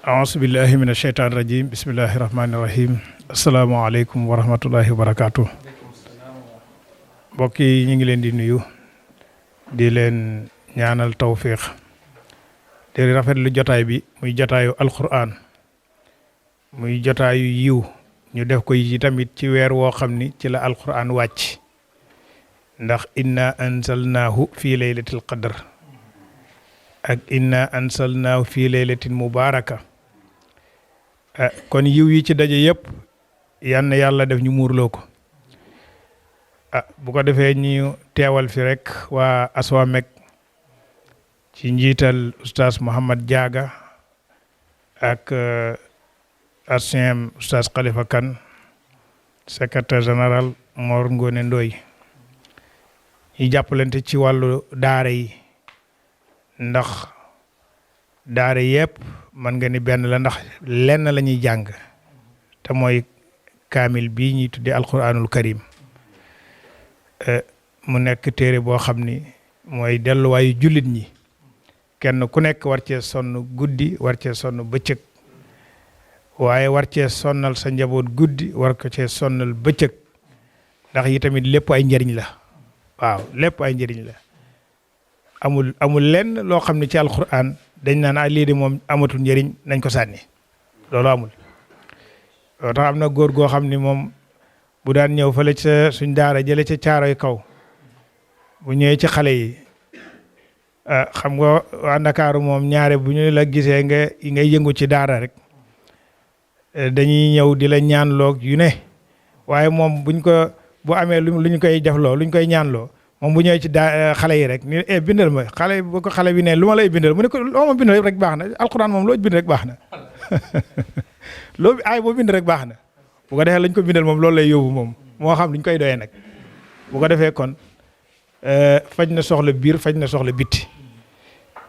aousu billahi min asheytaan rajim bismillahi rahmaani rahim asalaamaaleykum wa rahmatullahi wa barakaatu. mbokk yi ñu ngi leen di nuyu di leen ñaanal tawfiq di rafetlu jotaay bi muy jotaayu alquran muy jotaayu yiw ñu def ko yi tamit ci weer woo xam ni ci la alquran wàcc ndax inna ansalnaahu fii laylatil qadr ak inna ansalnaahu fii laylatin mubaraka kon yiw yi ci daje yëpp yann yàlla def ñu muurloo ko bu ko defee ñu teewal fi rek waa Aswamek ci njiital oustaz Mouhamad Diaga ak ancien oustaz Khalifa Kane secrétaire général Mor Ngone Ndoy ñi jàppalante ci wàllu daara yi ndax daara yëpp mën nga ni benn la ndax lenn la ñuy jàng te mooy kaamil bii ñuy tuddee alquranul karim mu nekk téere boo xam ni mooy delluwaayu jullit ñi kenn ku nekk war cee sonn guddi war cee sonn bëccëg waaye war cee sonnal sa njaboot guddi war ko cee sonnal bëccëg ndax yi tamit lépp ay njëriñ la waaw lépp ay njëriñ la amul lenn loo xam ne ci alquran dañ naan lii de moom amatul njëriñ nañ ko sànni loolu amul. loo tax am na góor goo xam ni moom bu daan ñëw fële ca suñ daara jële ca caaroy kaw bu ñëwee ci xale yi xam nga waa Ndakaaru moom ñaare bu ñu la gisee ngay yëngu ci daara rek dañuy ñëw di la ñaanloo yu ne waaye moom bu amee lu ñu koy defloo lu ñu koy ñaanloo moom bu ñëwee ci xale yi rek ni bindal ma xale bu ko xale bi ne lu ma lay bindal mu ne ko loo ma bindal rek baax na alxuraan moom loo bind rek baax na loolu boo bind rek baax na bu ko defee lañ ko bindal moom loolu lay yóbbu moom moo xam luñ koy doyee nag bu ko defee kon faj na soxla biir faj na soxla bitti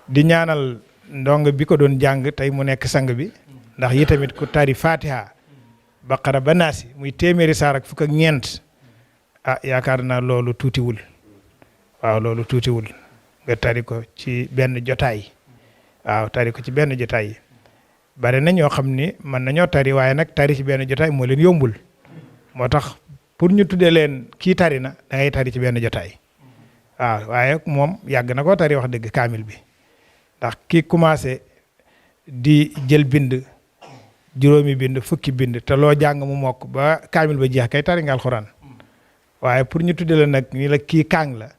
di ñaanal ndong bi ko doon jàng tey mu nekk sang bi ndax yi tamit ku tari fatiha baqara ba naasi muy téeméeri saar ak fukk ak ñeent yaakaar naa loolu tuutiwul waaw loolu tuutiwul nga tari ko ci benn jotaay waaw tari ko ci benn jotaay bari na ñoo xam ni mën nañoo tari waaye nag tari ci benn jotaay moo leen yombul moo tax pour ñu tuddee leen kii tari na da ngay tari ci benn jotaay waaw waaye moom yàgg na koo tari wax dëgg kaamil bi ndax kii commencé di jël bind juróomi bind fukki bind te loo jàng mu mokk ba kaamil ba jeex kay tari nga alxuraan waaye pour ñu tuddee la nag ni la kii kaang la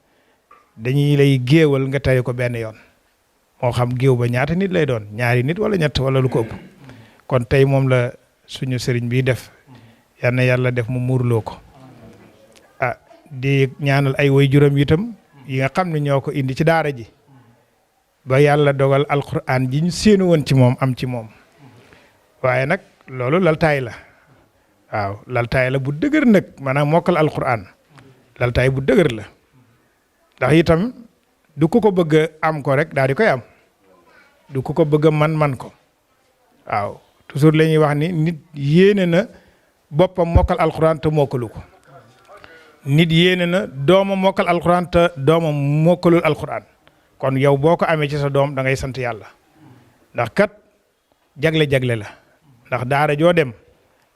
dañuy lay géewal nga tari ko benn yoon moo xam géew ba ñaata nit lay doon ñaari nit wala ñett wala lu ko ëpp kon tey moom la suñu sëriñ bi def yal na yàlla def mu muurloo ko di ñaanal ay way juróom itam yi nga xam ne ñoo ko indi ci daara ji ba yàlla dogal alquran ji ñu séenu woon ci moom am ci moom waaye nag loolu laltaay la waaw laltaay la bu dëgër nag maanaam mokkal alquran laltaay bu dëgër la ndax itam du ko bëgg am ko rek daal di koy am du ko bëgg man ko waaw toujours la ñuy wax ni nit yéene na boppam mokkal alquran te mokkalu ko nit yéene na doomam mokkal alquran te doomam mokkalul alquran kon yow boo ko amee ci sa doom da ngay sant yàlla ndax kat jagle la ndax daara joo dem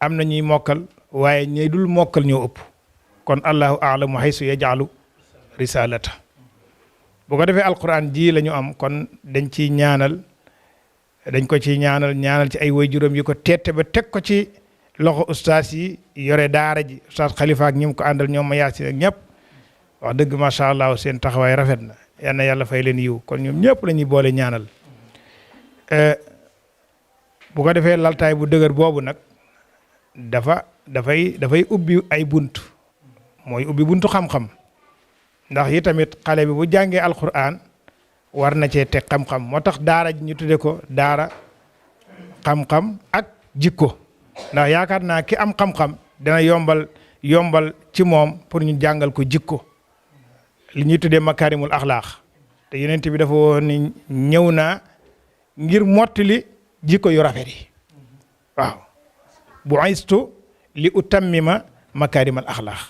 am na ñuy mokkal waaye ñi dul mokkal ñoo ëpp kon allahu a'lamu haysu yaj'alu risalata bu ko defee alquran ji la ñu am kon dañ ko ci ñaanal ci ay waajuram yi ko teete ba teg ko ci loxo ustaas yi yore daara ji ustaas Khalifa ak ñi mu ko àndal ñoom ma yaasi ak ñëpp wax dëgg macha allah seen taxawaay rafet na yal na yàlla fay leen yiw kon ñoom ñëpp la ñuy boole ñaanal bu ko defee laltaay bu dëgër boobu nag dafay ubbi ay bunt mooy ubbi buntu xam-xam ndax yi tamit xale bi bu jàngee alquran war na cee teg xam-xam moo tax daara ji ñu tudde ko daara xam-xam ak jikko ndax yaakaar naa ki am xam-xam dana yombal ci moom pour ñu jàngal ko jikko li ñuy tuddee makarimul axlaax te yonent bi dafa woon ni ñëw naa ngir mottali jikko yu rafet yi waaw bu aystu li utammima makarimal axlaax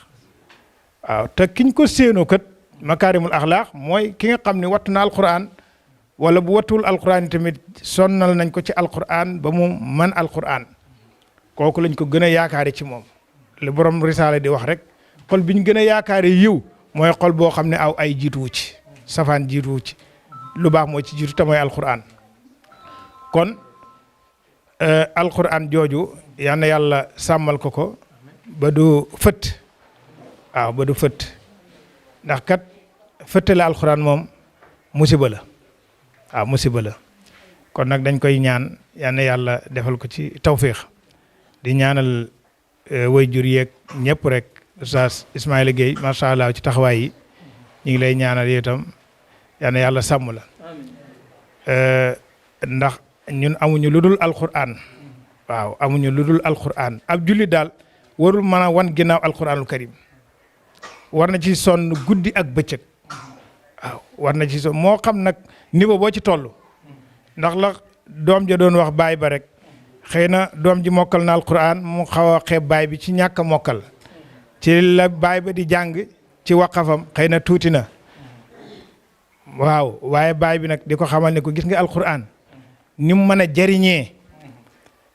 waaw te kiñ ko séenoo kat makaarimul axlaax mooy ki nga xam ne wattu na alquran wala bu wattuwul alquran tamit sonnal nañ ko ci alquran ba mu man alquran kooku lañ ko gën a yaakaare ci moom li borom risaale di wax rek xol bi ñu gën a yaakaare yiw mooy xol boo xam ne aw ay jiituwu ci safaan jiituwu ci lu baax moo ci jiitu te mooy alquran kon alquran jooju yal na yàlla sàmmal ko ba du fët waaw ba du fët ndax kat fëttale alquran moom musiba la waaw musiba la kon nag dañ koy ñaan yal na yàlla defal ko ci tawféex di ñaanal way jur yeeg ñëpp rek Oustaz Ismaïla Gueye macha allah ci taxawaay yi ñu ngi lay ñaanal yow itam yal na yàlla sàmm la ndax ñun amuñu lu dul alquran waaw amuñu lu dul alquran ab jullit daal warul mën a wan ginnaaw alquranul karim war na ci sonn guddi ak bëccëg waaw war na ci sonn moo xam nag niveau boo ci toll ndax la doom ja doon wax baay ba rek xëy na doom ji mokkal na alquran mu xaw a xeeb baay bi ci ñàkk a mokkal ci la baay ba di jàng ci waqafam xëy na tuuti na waaw waaye baay bi nag di ko xamal ne ko gis nga alquran ni mu mën a jëriñee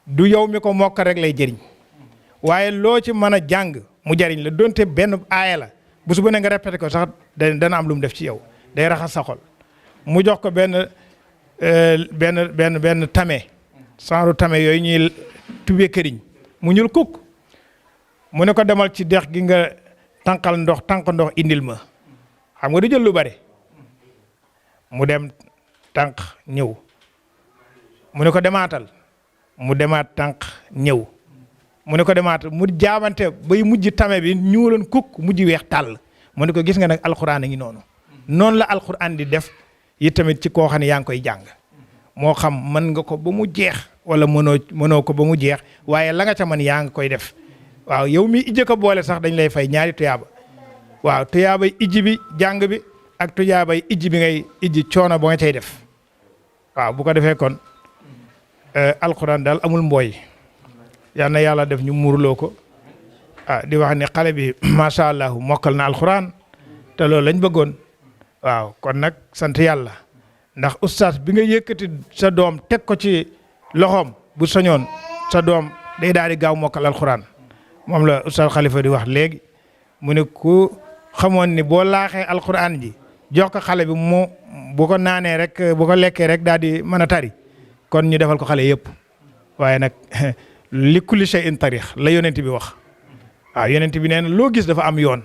du yow mi ko mokk rek lay jëriñ waaye loo ci mën a jàng mu jëriñ la donte benn aaya la bu su ne nga répété ko sax dana am lu mu def ci yow day raxas sa xol mu jox ko benn tame saaru tame yooyu ñuy tubee këriñ mu ñuul kukk mu ne ko demal ci dex gi nga tànk ndox indil ma xam nga du jël lu bare mu dem tànk ñëw mu ne ko demaatal mu demaat tànk ñëw mu ne ko demaatal mu jaabante bay mujj tame bi ñuuloon kukk mujj weex tàll mu ne ko gis nga nag alxuraan a ngi noonu la alxuraan di def yi tamit ci koo xam ne yaa ngi koy jàng moo xam mën nga ko ba mu jeex wala mënoo ko ba mu jeex waaye la nga ca mën yaa ngi koy def waaw yow mi ijji ko boole sax dañ lay fay ñaari tuyaaba waaw tuyaabay ijji bi jàng bi ak tuyaabay ijji bi ngay ijji coono ba nga cay def waaw bu ko defee kon alxuraan daal amul mbooy yal na yàlla def ñu muurloo ko di wax ne xale bi macha allah mokkal na alxuraan te loolu lañ bëggoon waaw kon nag sant yàlla ndax ustaas bi nga yëkkati sa doom teg ko ci loxoom bu soñoon sa doom day daal di gaaw mokkal alxuraan moom la ustaas Xalifa di wax léegi mu ne ku xamoon ni boo laaxee alxuraan ji jox ko xale bi mu bu ko naanee rek bu ko lekkee rek daal di mën a tari kon ñu defal ko xale yëpp waaye nag li kulli shay'in tarix la yonent bi wax waaw yonent bi nee na loo gis dafa am yoon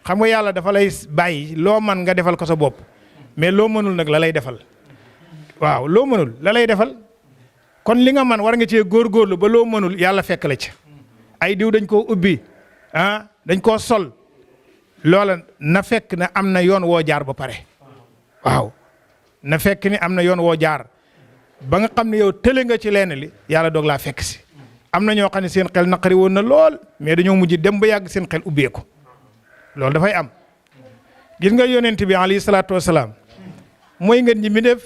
xam nga yàlla dafa lay bàyyi loo man nga defal ko sa bopp mais loo mënul nag la lay defal waaw loo mënul la lay defal kon li nga man war nga cee góorgóorlu ba loo mënul yàlla fekk la ci ay diw dañ koo ubbi dañ koo sol loola na fekk ne am na yoon woo jaar ba pare waaw na fekk ni am na yoon woo jaar ba nga xam ne yow tële nga ci lenn li yàlla doog laa fekk si am na ñoo xam ne seen xel naqari woon na lool mais dañoo mujj dem ba yàgg seen xel ubbeeku loolu dafay am gis nga yonent bi alayhi salaatu wasalaam mooy ngeen ñi mi def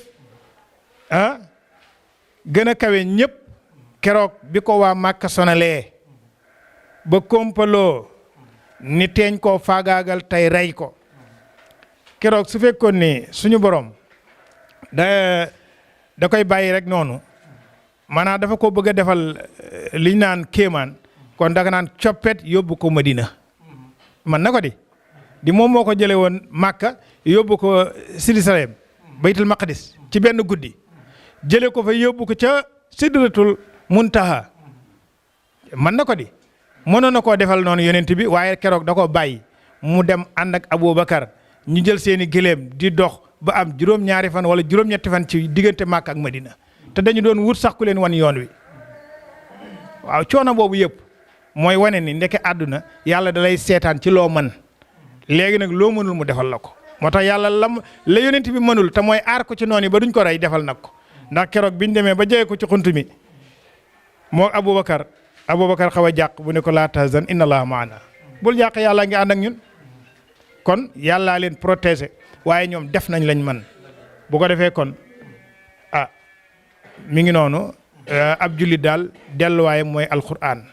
gën a kawe ñëpp keroog bi ko waa Màkka sonalee ba kompaloo ni teeñ koo faagaagal tey rey ko keroog su fekkoon ni suñu borom da koy bàyyi rek noonu maanaam dafa ko bëgg a defal liñ naan kéemaan kon danga naan coppet yóbbu ko Madina man na ko di moom moo ko jële woon Màkka yóbbu ko Jérusalem baytul maqdis ci benn guddi jële ko fa yóbbu ko ca sidratul muntaha man na ko mënoon na koo defal noonu yonent bi waaye keroog da koo bàyyi mu dem ànd ak Aboubacar ñu jël seeni gëléem di dox ba am juróom-ñaari fan wala juróom-ñetti fan ci diggante Màkka ak Madina te dañu doon wut sax ku leen wan yoon wi waaw coono boobu yëpp mooy wane ni ndeke àdduna yàlla da lay seetaan ci loo mën léegi nag loo mënul mu defal la ko moo tax yàlla la yonent bi mënul te mooy aar ko ci noonu yi ba duñ ko rey defal nag ko ndax keroog biñ demee ba jege ko ci xunt mi moo Aboubacar xaw a jàq bu ne ko laa tahzan inna allaha maana bul jàq yàlla ngi ànd ak ñun kon yàllaa leen protéger waaye ñoom def nañ lañ man bu ko defee kon mi ngi noonu ab jullit daal delluwaay mooy alquran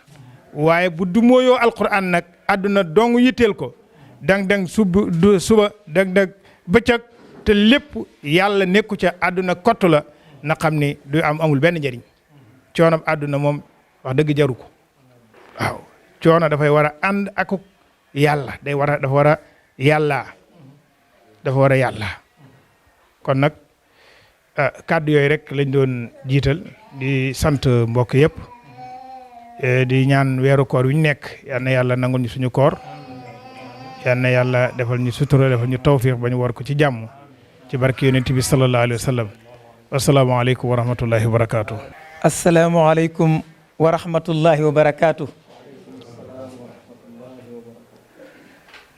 waaye bu du mooyoo alquran nag àdduna dong yitteel ko dang suba dang bëccëg te lépp yàlla nekku ca àdduna kott la na xam ni du amul benn njëriñ coono àdduna moom wax dëgg jaru ko waaw coono dafay war a ànd ak yàlla dafa war a yàlla kon nag kàddu yooyu rek lañ doon jiital di sant mbokk yëpp di ñaan weeru koor wi ñu nekk yal na yàlla nangul ñu suñu koor yal na yàlla defal ñu sutura defal ñu tawfiix ba ñu war ko ci jàmm ci barke yonent bi sallallahu alayhi wa sallam asalaamaaleykum wa rahmatullahi wa barakaatu. asalaamaaleykum wa rahmatullahi wa barakaatu.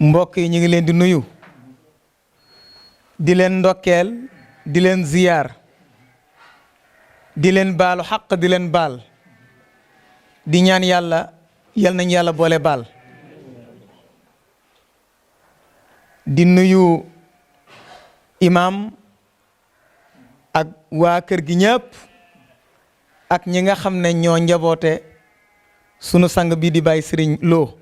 mbokk yi ñu ngi leen di nuyu di leen ndokkeel di leen ziyaar di leen baalu xaq di leen baal di ñaan yàlla yal nañ yàlla boole baal di nuyu imaam ak waa kër gi ñëpp ak ñi nga xam ne ñoo njaboote sunu sang bii di Baye Serigne Lo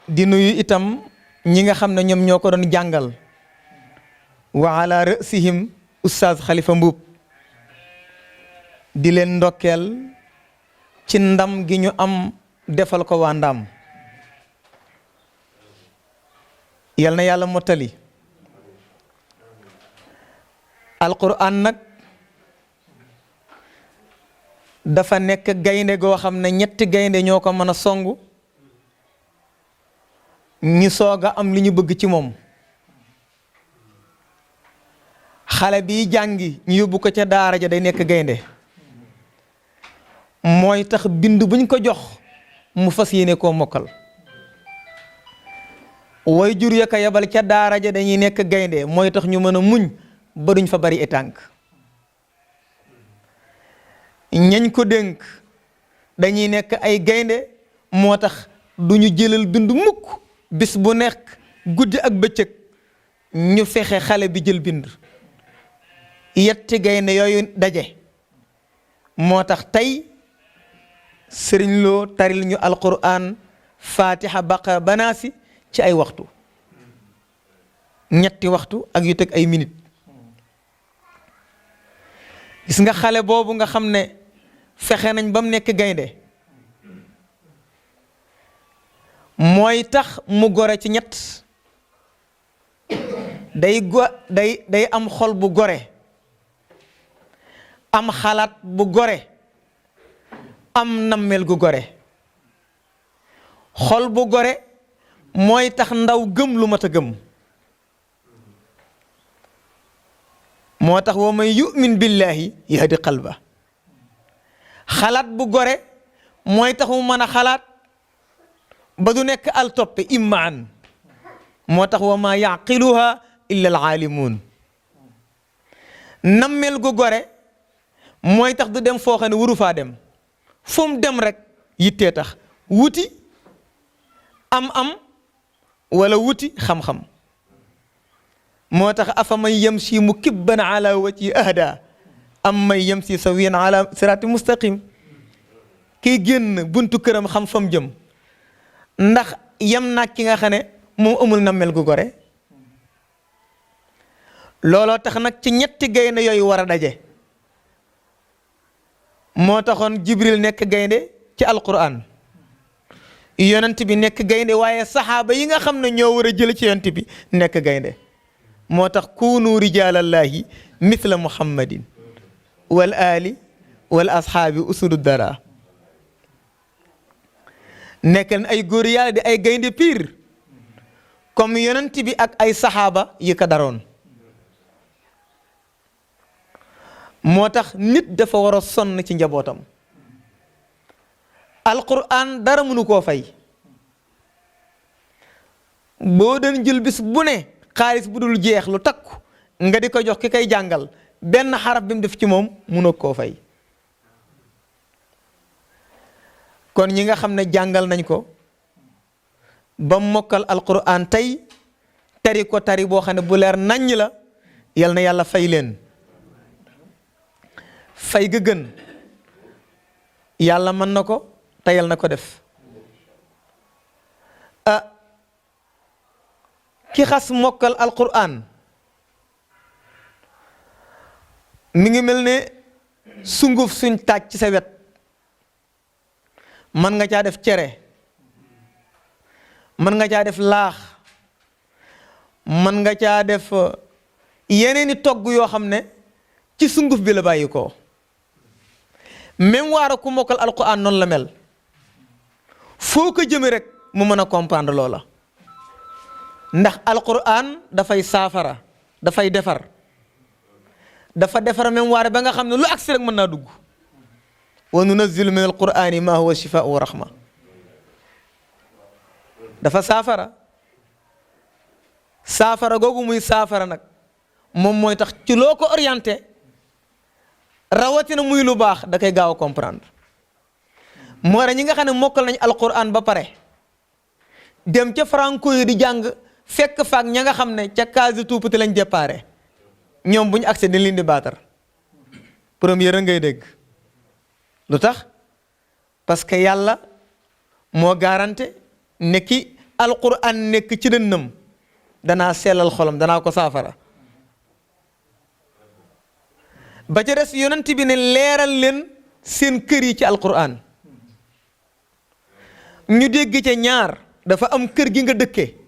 di nuyu itam ñi nga xam ne ñoom ñoo ko doon jàngal wa ala ra'sihim oustaz Khalifa Mbuub di leen ndokkeel ci ndam gi ñu am defal ko waa Ndam yal na yàlla mottali alquran nag dafa nekk gaynde goo xam ne ñetti gaynde ñoo ko mën a songu ñu soog a am li ñu bëgg ci moom xale bi jàngi ñu yóbbu ko ca daara ja day nekk gaynde mooy tax bind buñ ko jox mu fas yéene koo mokkal way jur ya ka yebal ca daara ja dañuy nekk gaynde mooy tax ñu mën a muñ ba duñ fa bari tànk ñañ ko dénk dañuy nekk ay gaynde moo tax duñu jëlal bind mukk bis bu nekk guddi ak bëccëg ñu fexe xale bi jël bind yetti gaynde yooyu daje moo tax tey Sëriñ Lo taril ñu alquran fatiha baqara banaasi ci ay waxtu ñetti waxtu ak yu teg ay minute gis nga xale boobu nga xam ne fexe nañ ba mu nekk gaynde mooy tax mu gore ci ñett day am xol bu gore am xalaat bu gore am nammeel gu gore xol bu gore mooy tax ndaw gëm lu mat a gëm moo tax wa man yu'min billahi yahdi qalba xalaat bu gore mooy tax mu mën a xalaat ba du nekk al toppe immaan moo tax wa ma yaqiluha illa al aalimuun nammeel gu gore mooy tax du dem foo xam ne waru faa dem fu mu dem rek yittee tax wuti am wala wuti xam-xam moo tax afa man yamshi mukibban ala wajhi ahda am man yamshi sawiyan ala sirati mustaqim kiy génn buntu këram xam fam jëm ndax yem naag ki nga xam ne moom amul nammel gu gore looloo tax nag ci ñetti gaynde yooyu war a daje moo taxoon Jibril nekk gaynde ci alquran yonent bi nekk gaynde waaye saxaaba yi nga xam ne ñoo war a jël ci yonent bi nekk gaynde moo tax kunu rijaalallahi mithla muhammadin wal ali wal ashaabi usudu dara nekk leen ay góor yàlla di ay gaynde piir comme yonent bi ak ay saxaaba yi ko daroon moo tax nit dafa war a sonn ci njabootam alquran dara mënu koo fay boo doon jël bis bu ne xaalis bu dul jeex lu takku nga di ko jox ki koy jàngal benn xaraf bi mu def ci moom mënoo koo fay kon ñi nga xam ne jàngal nañ ko ba mokkal alquran tey tari ko tari boo xam ne bu leer naññ la yal na yàlla fay leen fay ga gën yàlla mën na ko te yal na ko def ki xas mokkal alquran mi ngi mel ne sunguf suñ taaj ci sa wet mën nga caa def cere mën nga caa def laax mën nga caa def yeneeni togg yoo xam ne ci sunguf bi la bàyyi ko même waara ku mokkal alquran noonu la mel foo ko jëme rek mu mën a comprendre loola ndax alquran dafay saafara dafay defar dafa defar même waare ba nga xam ne lu agsi rek mën naa dugg wa nunazzilu min alqurani ma huwa shifaa'u wa rahma dafa saafara googu muy saafara nag moom mooy tax ci loo ko orienté rawatina muy lu baax da koy gaaw a comprendre moo tax ñi nga xam ne mokkal nañ alquran ba pare dem ca franco yi di jàng fekk faak ña nga xam ne ca case tuupati lañ déparé ñoom bu ñu accès dañ leen di baatar première ngay dégg lu tax parce que yàlla moo garanté ne ki alquran nekk ci dënnam danaa sellal xolam danaa ko saafara ba ca des yonent bi ne leeral leen seen kër yi ci alquran ñu dégg ca ñaar dafa am kër gi nga dëkke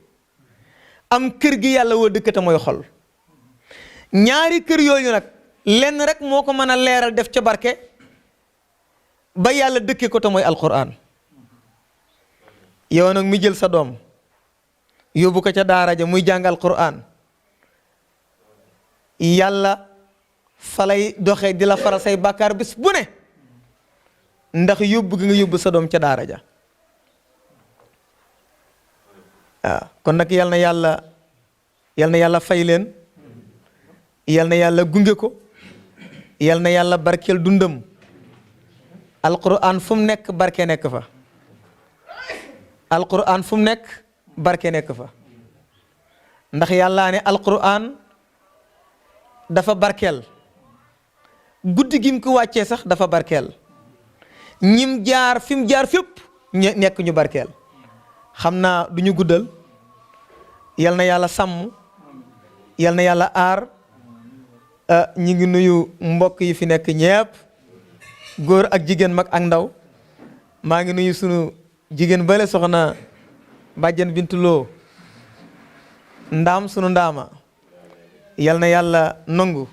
am kër gi yàlla woo dëkke te mooy xol ñaari kër yooyu nag lenn rek moo ko mën a leeral def ca barke ba yàlla dëkke ko te mooy alquran yow nag mi jël sa doom yóbbu ko ca daara ja muy jàng alquran yàlla fa lay doxee di la faral say bàkkaar bis bu ne ndax yóbbu gi nga yóbbu sa doom ca daara ja waaw kon nag yal na yàlla fay leen yal na yàlla gunge ko yal na yàlla barkeel dundam alquran fu mu nekk barke nekk fa alquran fu mu nekk barke nekk fa ndax yàllaa ne alquran dafa barkeel guddi gi mu ko wàccee sax dafa barkeel ñim jaar fi mu jaar fépp nekk ñu barkeel xam naa du ñu guddal yal na yàlla sàmm yal na yàlla aar ñi ngi nuyu mbokk yi fi nekk ñépp góor ak jigéen mag ak ndaw maa ngi nuyu sunu jigéen bale soxna bàjjen bintuloo ndaam sunu ndaama yal na yàlla nangu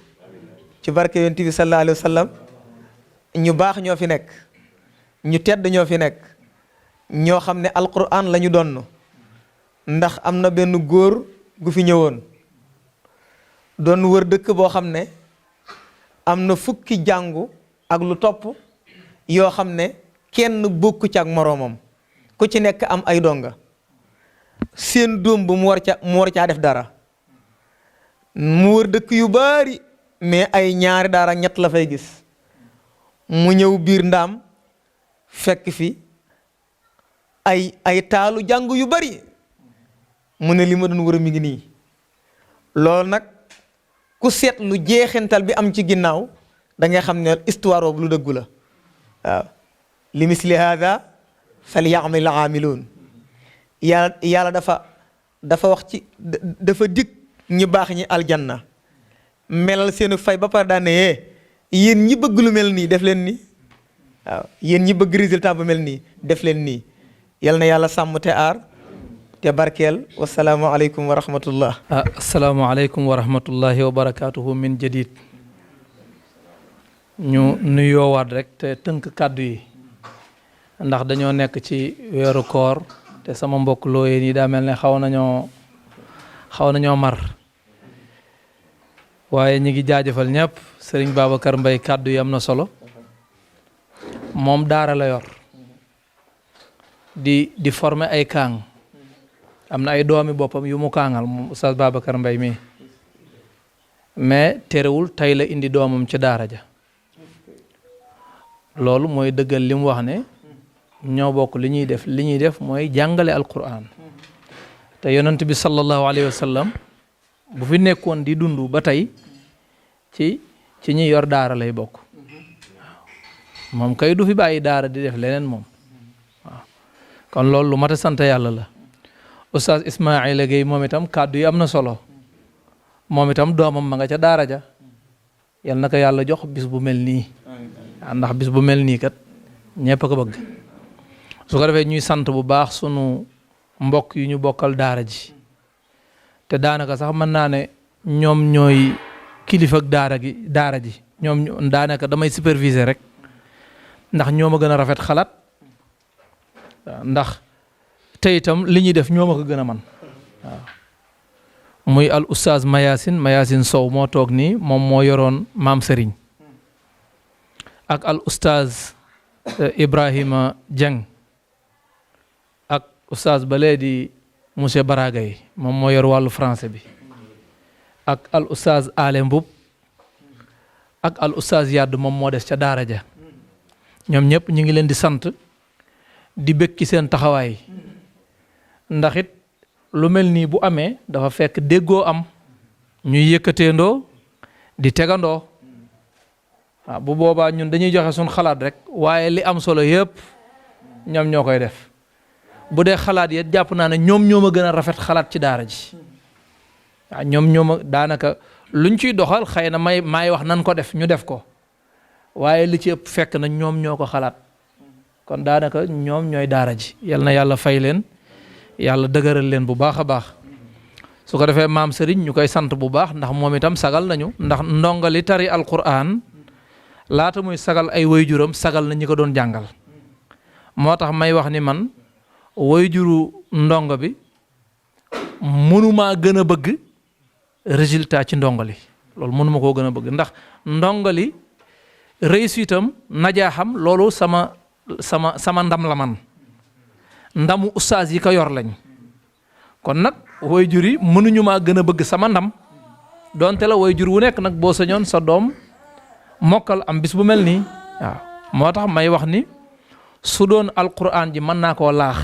ci barke yonent bi sallallahu alayhi wa sallam ñu baax ñoo fi nekk ñu tedd ñoo fi nekk ñoo xam ne alquran la ñu donn ndax am na benn góor gu fi ñëwoon doon wër dëkk boo xam ne am na fukki jàngu ak lu topp yoo xam ne kenn bokku ci ak moroomam ku ci nekk am ay donga seen doom bu mu war caa def dara mu wër dëkk yu bari mais ay ñaari daara ñett la fay gis mu ñëw biir ndaam fekk fi ay taalu jàngu yu bari mu ne li ma doon wër mi ngi nii loolu nag ku seet lu jeexental bi am ci ginnaaw da ngay xam ne histoire boobu lu dëggu la waaw li misli hada falyamal aamiluun yàlla dafa wax ci dafa dig ñi baax ñi aljanna melal seenu fay ba pare daan ne yéen ñi bëgg lu mel nii def leen nii waaw yéen ñi bëgg résultat bu mel nii def leen nii yal na yàlla sàmm te aar te barkeel wasalaamualeykum wa rahmatullah. asalaamaaleykum wa rahmatullahi wa barakaatuhu min jadid ñu nuyoowaat rek te tënk kàddu yi ndax dañoo nekk ci weeru koor te sama mbokk looyee nii daa mel ne xaw nañoo mar waaye ñi ngi jaajëfal ñëpp sëriñ Babacar Mbaye kàddu yi am na solo moom daara la yor di former ay kaang am na ay doomi boppam yu mu kaangal moom Oustaz Babacar Mbaye mii mais terewul tey la indi doomam ci daara ja loolu mooy dëggal li mu wax ne ñoo bokk li ñuy def mooy jàngale alquran te yonent bi sallallahu alayhi wa sallam bu fi nekkoon di dund ba tey ci ñi yor daara lay bokk waaw moom kay du fi bàyyi daara di def leneen moom waaw kon loolu lu mat a sant yàlla la oustaz Ismaïla Gueye moom itam kàddu yi am na solo moom itam doomam ma nga ca daara ja yal na ko yàlla jox bis bu mel nii ndax bis bu mel nii kat ñëpp a ko bëgg su ko defee ñuy sant bu baax sunu mbokk yu ñu bokkal daara ji te daanaka sax mën naa ne ñoom ñooy kilifa ak daara ji ñoom daanaka damay superviser rek ndax ñoo ma gën a rafet xalaat ndax te itam li ñuy def ñoo ma ko gën a man waaw muy al oustaz Mayasin Sow moo toog nii moom moo yoroon maam Serigne ak al oustaz Ibrahima Dieng ak oustaz ba lee di monsieur Baraga yi moom moo yor wàllu français bi ak al oustaz Ale Mbub ak al oustaz Yadd moom moo des ca daara ja ñoom ñëpp ñu ngi leen di sant di bëgg ci seen taxawaay ndax it lu mel nii bu amee dafa fekk déggoo am ñuy yëkkateendoo di tegandoo waaw bu boobaa ñun dañuy joxe suñ xalaat rek waaye li am solo yëpp ñoom ñoo koy def bu dee xalaat yi jàpp naa ne ñoom ñoo ma gën a rafet xalaat ci daara ji waaw ñoom ñoo ma daanaka luñ ciy doxal xëy na maay wax nan ko def ñu def ko waaye li ci ëpp fekk na ñoom ñoo ko xalaat kon daanaka ñoom ñooy daara ji yal na yàlla fay leen yàlla dëgëral leen bu baax a baax su ko defee maam Serigne ñu koy sant bu baax ndax moom itam sagal nañu ndax ndongali tari alquran laata muy sagal ay wayjuram sagal na ñi ko doon jàngal moo tax may wax ni man wayjuru ndongo bi mënumaa gën a bëgg résultat ci ndongali loolu mënuma koo gën a bëgg ndax ndongali réussite am najaaxam loolu sama ndam la man ndamu ustaas yi ko yor lañ kon nag wayjur yi mënuñu maa gën a bëgg sama ndam donte la wayjur wu nekk nag boo sañoon sa doom mokkal am bis bu mel nii waaw moo tax may wax ni su doon alquran ji mën naa koo laax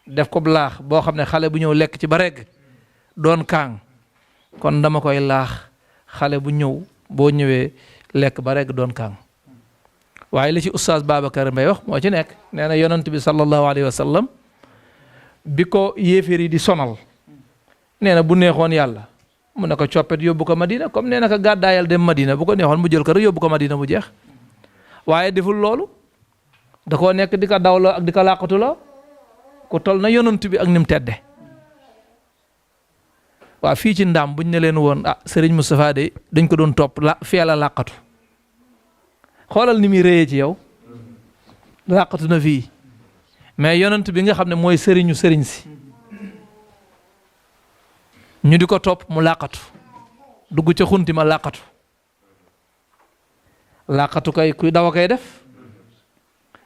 def ko laax boo xam ne xale bu ñëw lekk ci ba regg doon kaang kon dama koy laax xale bu ñëw boo ñëwee lekk ba regg doon kaang waaye li ci oustaz Babacar Mbaye wax moo ci nekk nee na yonent bi sallallahu alayhi wa sallam bi ko yéeféer yi di sonal nee na bu neexoon yàlla mu ne ko coppet yóbbu ko Madina comme nee na ko gàddaayal dem Madina bu ko neexoon mu jël ko rek yóbbu ko Madina mu jeex waaye deful loolu da koo nekk di ko dawloo ak di ko làqatuloo ku tol na yonent bi ak ni mu tedde waaw fii ci ndaam buñ ne leen woon Serigne Moustapha de dañ ko doon topp fee la làqatu xoolal ni muy réyee ci yow làqatu na fii mais yonent bi nga xam ne mooy sëriñu sëriñ si ñu di ko topp mu làqatu dugg ca xunti ma làqatu kay kuy daw a koy def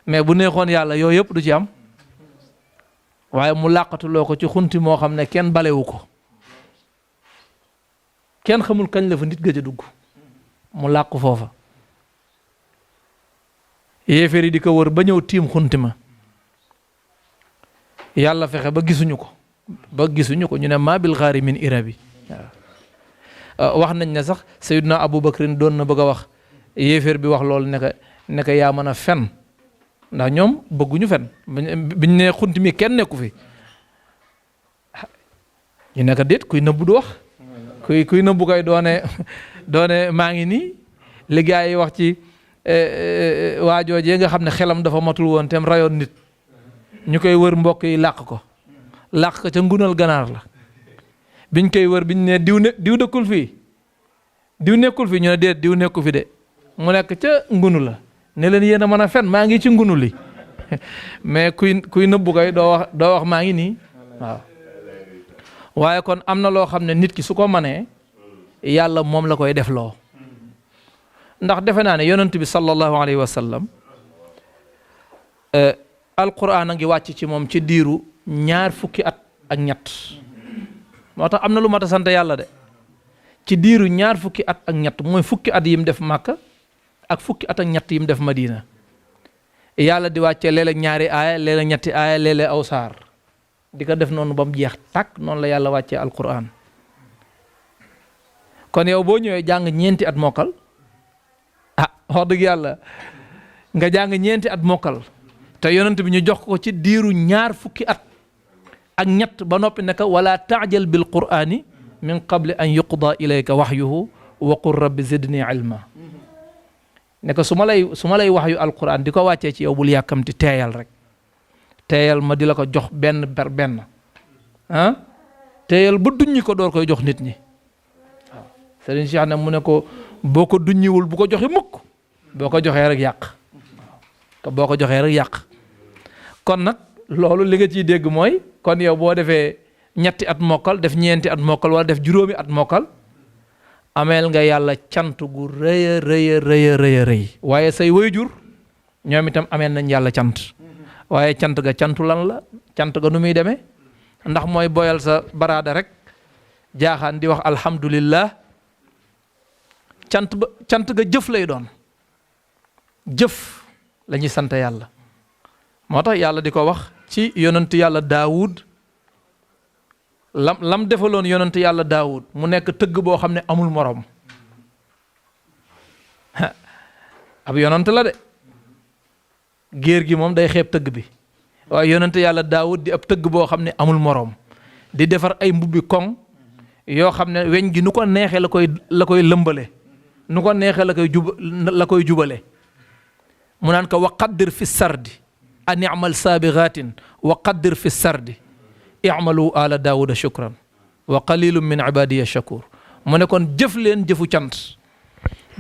mais bu neexoon yàlla yooyu yëpp du ci am waaye mu làqatu loo ko ci xunti moo xam ne kenn balewu ko kenn xamul kañ la fa nit gëj a dugg mu làqu foofa yéeféer yi di ko wër ba ñëw tiim xunti ma yàlla fexe ba gisuñu ko ñu ne maa bil xaari min irabi waaw wax nañ ne sax Seydina Aboubacrin doon na bëgg a wax yéeféer bi wax loolu ne ko yaa mën a fen ndax ñoom bëgguñu fen biñ ne xunti mi kenn nekku fi ñu ne ko déet kuy nëbbu du wax kuy nëbbu koy doone maa ngi nii li gaa yi wax ci waajoojee nga xam ne xelam dafa matul woon tem rayoon nit ñu koy wër mbokk yi làq ko ca ngunal ganaar la biñ koy wër biñ ne diw dëkkul fii diw nekkul fii ñu ne déet diw nekku fi de mu nekk ca ngunu la ne leen yéen a mën a fen maa ngi ci ngunu li mais kuy nëbbu koy doo wax maa ngi nii waaw waaye kon am na loo xam ne nit ki su ko manee yàlla moom la koy def loo ndax defe naa ne yonent bi sallallahu alayhi wa sallam alquran a ngi wàcc ci moom ci diiru 20 at ak ñett moo tax am na lu mat a sant yàlla de ci diiru 20 at ak ñett mooy fukki at yim def Màkka ak fukki at ak ñett yim def Madina yàlla di wàccee léeg-léeg ñaari aaya léeg-léeg ñetti aaya léeg-léeg aw saar di ko def noonu ba mu jeex tàkk noonu la yàlla wàccee alquran kon yow boo ñëwee jàng ñeenti at mokkal wax dëgg yàlla nga jàng ñeenti at mokkal te yonent bi ñu jox ko ci diiru 20 at ak ñett ba noppi ne ko wala taajal bil qur'ani min qabli an yuqda ilayka waxyuhu wa qul rabbi zidni ilma ne ko su ma lay wax yu alquran di ko wàccee ci yow bul yàkkamti teeyal rek teeyal ma di la ko jox benn per benn ah teeyal ba duññi ko door koy jox nit ñi waaw Serigne Cheikh ne mu ne ko boo ko duññiwul bu ko joxe mukk boo ko joxee rek yàq te boo ko joxee rek yàq kon nag loolu li nga ciy dégg mooy kon yow boo defee ñetti at mokkal def ñeenti at mokkal wala def juróomi at mokkal ameel nga yàlla cant gu rëy a rëy a rëy a rëy a rëy waaye say waajur ñoom itam ameel nañ yàlla cant waaye cant ga cantu lan la cant ga nu muy demee ndax mooy boyal sa baraada rek jaaxaan di wax alhamdulillah cant ga jëf lay doon jëf la ñuy sant yàlla moo tax yàlla di ko wax ci yonent yàlla Daawud lam defaloon yonent yàlla Daawud mu nekk tëgg boo xam ne amul moroom ab yonent la de géer gi moom day xeeb tëgg bi waaye yonent yàlla Daawud di ab tëgg boo xam ne amul moroom di defar ay mbubbi koŋ yoo xam ne weñ gi nu ko neexee la koy lëmbale nu ko neexee la koy jubale mu naan ko wa qaddir fi sardi an i'mal saabigaatin wa qaddir fi sardi i'malu ala daawuda shukran wa qalilum min ibadiya shakur mu ne kon jëf leen jëfu cant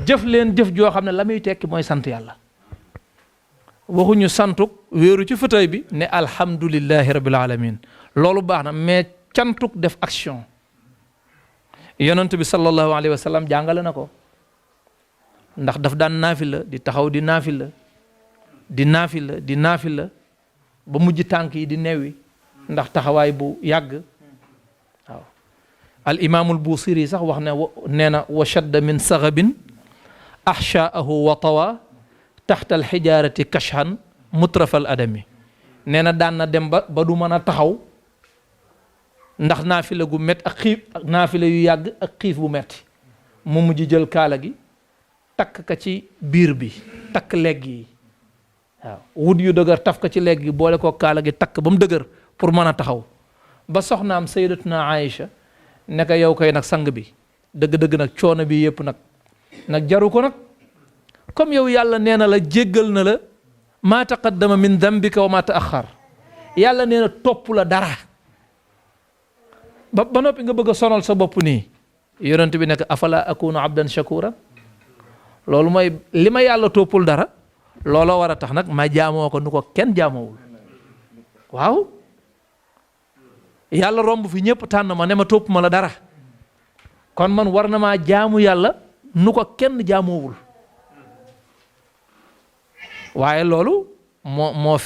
jëf leen jëf joo xam ne la muy tekki mooy sant yàlla waxuñu santuk wéeru ci fauteuil bi ne alhamdulillahi rabbil alamin loolu baax na mais cantuk def action yonent bi sallallahu alayhi wa sallam jàngale na ko ndax daf daan naafila di taxaw di naafila di naafila ba mujj tànk yi di newi ndax taxawaay bu yàgg waaw al imaamul Busiri sax wax ne nee na wa shadda min saxabin axshaahu wa tawa taxta al xijaarati kashhan mutrafal adami nee na daan na dem ba du mën a taxaw ndax naafila gu métti ak xiif ak naafila yu yàgg ak xiif bu metti mu mujj jël kaala gi takk ka ci biir bi takk legg yi waaw wut yu dëgër taf ko ci legg gi boole ko kaala gi takk ba mu dëgër pour mën a taxaw ba soxnaam sayyidatuna Aïcha ne ko yow koy nag sang bi dëgg-dëgg nag coono bi yëpp nag jaru ko nag comme yow yàlla nee na la jéggal na la maa taqaddama min dambika wa maa taaxar yàlla nee na topp la dara ba noppi nga bëgg a sonal sa bopp nii yonent bi nekk afala akunu abdan shakura loolu mooy li ma yàlla toppul dara looloo war a tax nag ma jaamoo ko nu ko kenn jaamoowul waaw yàlla romb fi ñëpp tànn ma ne ma topp ma la dara kon man war na maa jaamu yàlla nu ko kenn jaamoowul waaye loolu moo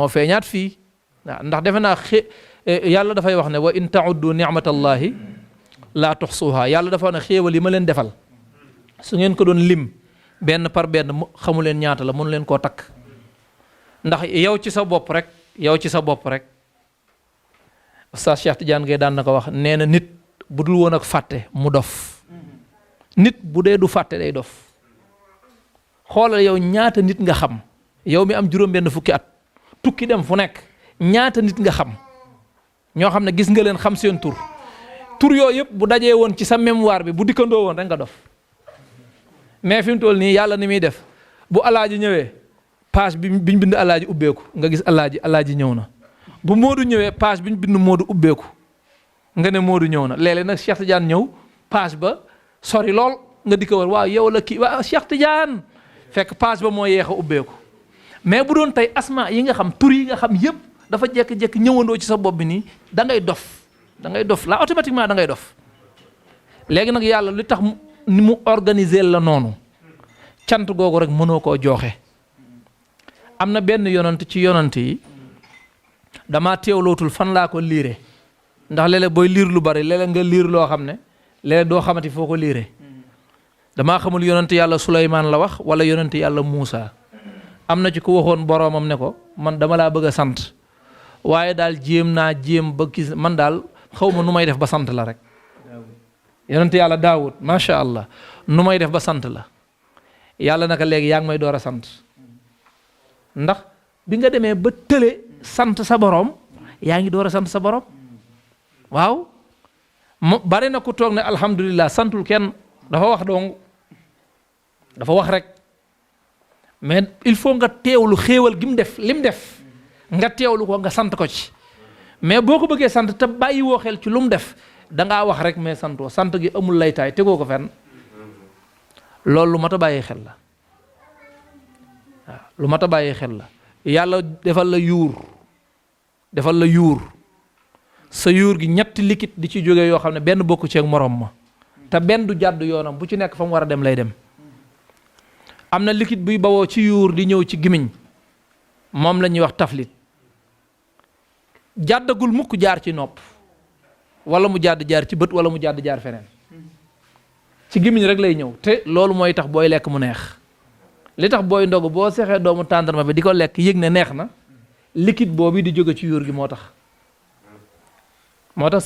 feeñaat fii waaw ndax defe naa yàlla dafay wax ne wa in tauddu nicmatallahi laa tuxsuha yàlla dafa wax ne xéewal yi ma leen defal su ngeen ko doon lim benn par benn xamu leen ñaata la mënu leen koo takk ndax yow ci sa bopp rek Oustaz Cheikh Tidiane Gaye daan na ko wax nee na nit bu dul woon ak fàtte mu dof nit bu dee du fàtte day dof xoolal yow ñaata nit nga xam yow mi am juróom-benn fukki at tukki dem fu nekk ñaata nit nga xam ñoo xam ne gis nga leen xam seen tur yooyu yëpp bu dajee woon ci sa mémoire bi bu dikkandoo woon rek nga dof mais fi mu toll nii yàlla ni muy def bu alaaji ñëwee page biñ bind alaaji ubbeeku nga gis alaaji ñëw na bu Moodu ñëwee page biñ bind Moodu ubbeeku nga ne Moodu ñëw na léeg-léeg nag Cheikh Tidiane ñëw page ba sori lool nga di ko war waaw yow la kii waaw Cheikh Tidiane fekk page ba moo yeex a ubbeeku mais bu doon tey asma yi nga xam tur yi nga xam yëpp dafa jékki-jékki ñëwandoo ci sa bopp bi nii da ngay dof la automatiquement da ngay dof léegi nag yàlla li tax ni mu organiser la noonu cant googu rek mënoo koo jooxe am na benn yonant ci yonant yi damaa teewlootul fan laa ko liire ndax léeg-léeg booy liir lu bari léeg-léeg nga liir loo xam ne léeg-léeg doo xamati foo ko liire damaa xamul yonant yàlla Suleymaan la wax wala yonant yàlla Muusa am na ci ku waxoon boroomam ne ko man dama laa bëgg a sant waaye daal jéem ba gis man daal xaw ma nu may def ba sant la rek yonent yàlla Daawud macha allah nu may def ba sant la yàlla naka léegi yaa ngi may door a sant ndax bi nga demee ba tële sant sa boroom yaa ngi door a sant sa borom. waaw bari na ku toog ne alhamdulillah santul kenn dafa wax dong dafa wax rek mais il faut nga teewlu xéewal gi mu def lim def nga teewlu ko nga sant ko ci mais boo ko bëggee sant te bàyyi woo xel ci lu mu def da ngaa wax rek mais santoo sant gi amul laytaay tegoo ko fenn loolu lu mat a bàyyi xel la waaw lu mat a bàyyi xel la yàlla defal la yuur sa yuur gi ñetti liquide di ci jóge yoo xam ne benn bokku ci ak morom ma te benn du jàdd yoonam bu ci nekk fa mu war a dem lay dem am na liquide buy bawoo ci yuur di ñëw ci gimiñ moom la ñuy wax taflit jàddagul mukk jaar ci nopp wala mu jàdd jaar ci bët wala mu jàdd jaar feneen ci gimiñ rek lay ñëw te loolu mooy tax booy lekk mu neex li tax booy ndog boo sexee doomu tàndarma bi di ko lekk yëg ne neex na liquide boobu di jóge ci yuur gi moo tax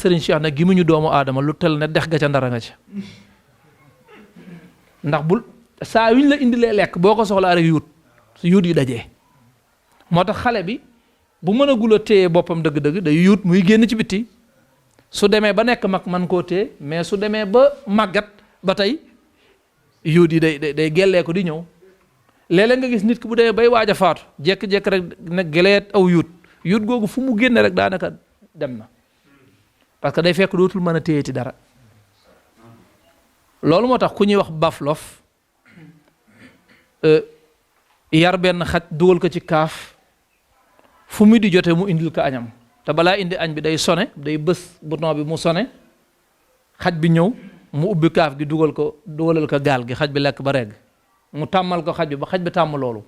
Serigne Cheikh nag gimiñu doomu aadama lu tel ne dex ga ca ndara nga ca ndax bul saa yuñ la indilee lekk boo ko soxlaa rek yuut yi dajee moo tax xale bi bu mën a gula téye boppam dëgg-dëgg day yuut muy génn ci bitti su demee ba nekk mag man koo téye mais su demee ba màggat ba tey yuut yi day gellee ko di ñëw léeg-léeg nga gis nit ki bu demee bay waaj a faatu jekk-jekk rek ne geleet aw yuut googu fu mu génne rek daanaka dem na parce que day fekk dootul mën a téyeti dara loolu moo tax ku ñuy wax Baflof yar benn xaj dugal ko ci kaaf fu mu di jotee mu indil ko añam te balaa indi añ bi day sone day bës bouton bi mu sone xaj bi ñëw mu ubbi kaaf gi dugalal ko gaal gi xaj bi lekk ba regg mu tàmmal ko xaj bi ba xaj bi tàmm loolu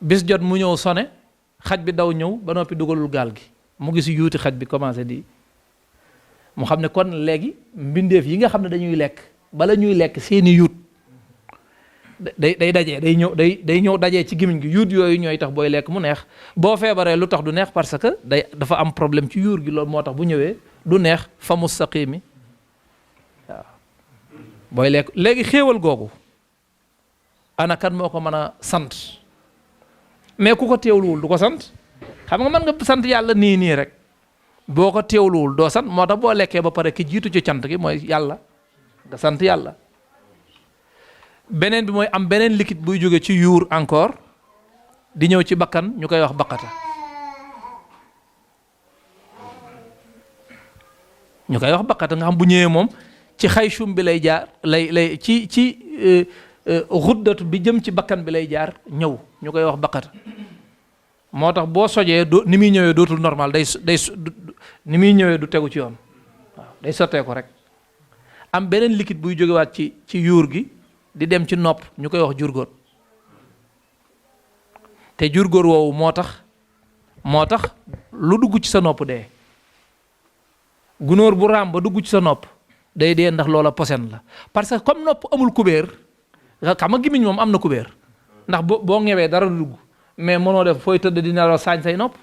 bis jot mu ñëw sone xaj bi daw ñëw ba noppi dugalul gaal gi mu gis yuuti xaj bi commencé di mu xam ne kon léegi mbindeef yi nga xam ne dañuy lekk bala ñuy lekk seeni yuut day ñëw dajee ci gémmiñ gi yuut yooyu ñooy tax booy lekk mu neex boo feebaree lu tax du neex parce que dafa am problème ci yuur gi loolu moo tax bu ñëwee du neex fa mustaqimi waaw booy lekk léegi xéewal googu ana kan moo ko mën a sant mais ku ko teewluwul du ko sant xam nga mën nga sant yàlla nii rek boo ko teewluwul doo sant moo tax boo lekkee ba pare ki jiitu ci cant gi mooy yàlla nga sant yàlla beneen bi mooy am beneen liquide buy jóge ci yuur encore di ñëw ci bakkan ñu koy wax baqata nga xam bu ñëwee moom ci xayshum bi lay jaar lay ci xuddatu bi jëm ci bakkan bi lay jaar ñëw ñu koy wax baqata moo tax boo sojee ni muy ñëwee dootul normal day ni muy ñëwee du tegu ci yoon waaw day sottee ko rek am beneen liquide buy jógewaat ci yuur gi di dem ci nopp ñu koy wax jurgóor te jurgóor woowu moo tax lu dugg ci sa nopp dee gunóor bu raam ba dugg ci sa nopp day dee ndax loola posen la parce que comme nopp amul kubéer xam nga gémmiñ moom am na kubéer ndax boo ñëwee dara du dugg mais mënoo def fooy tëdd dina la saañ say nopp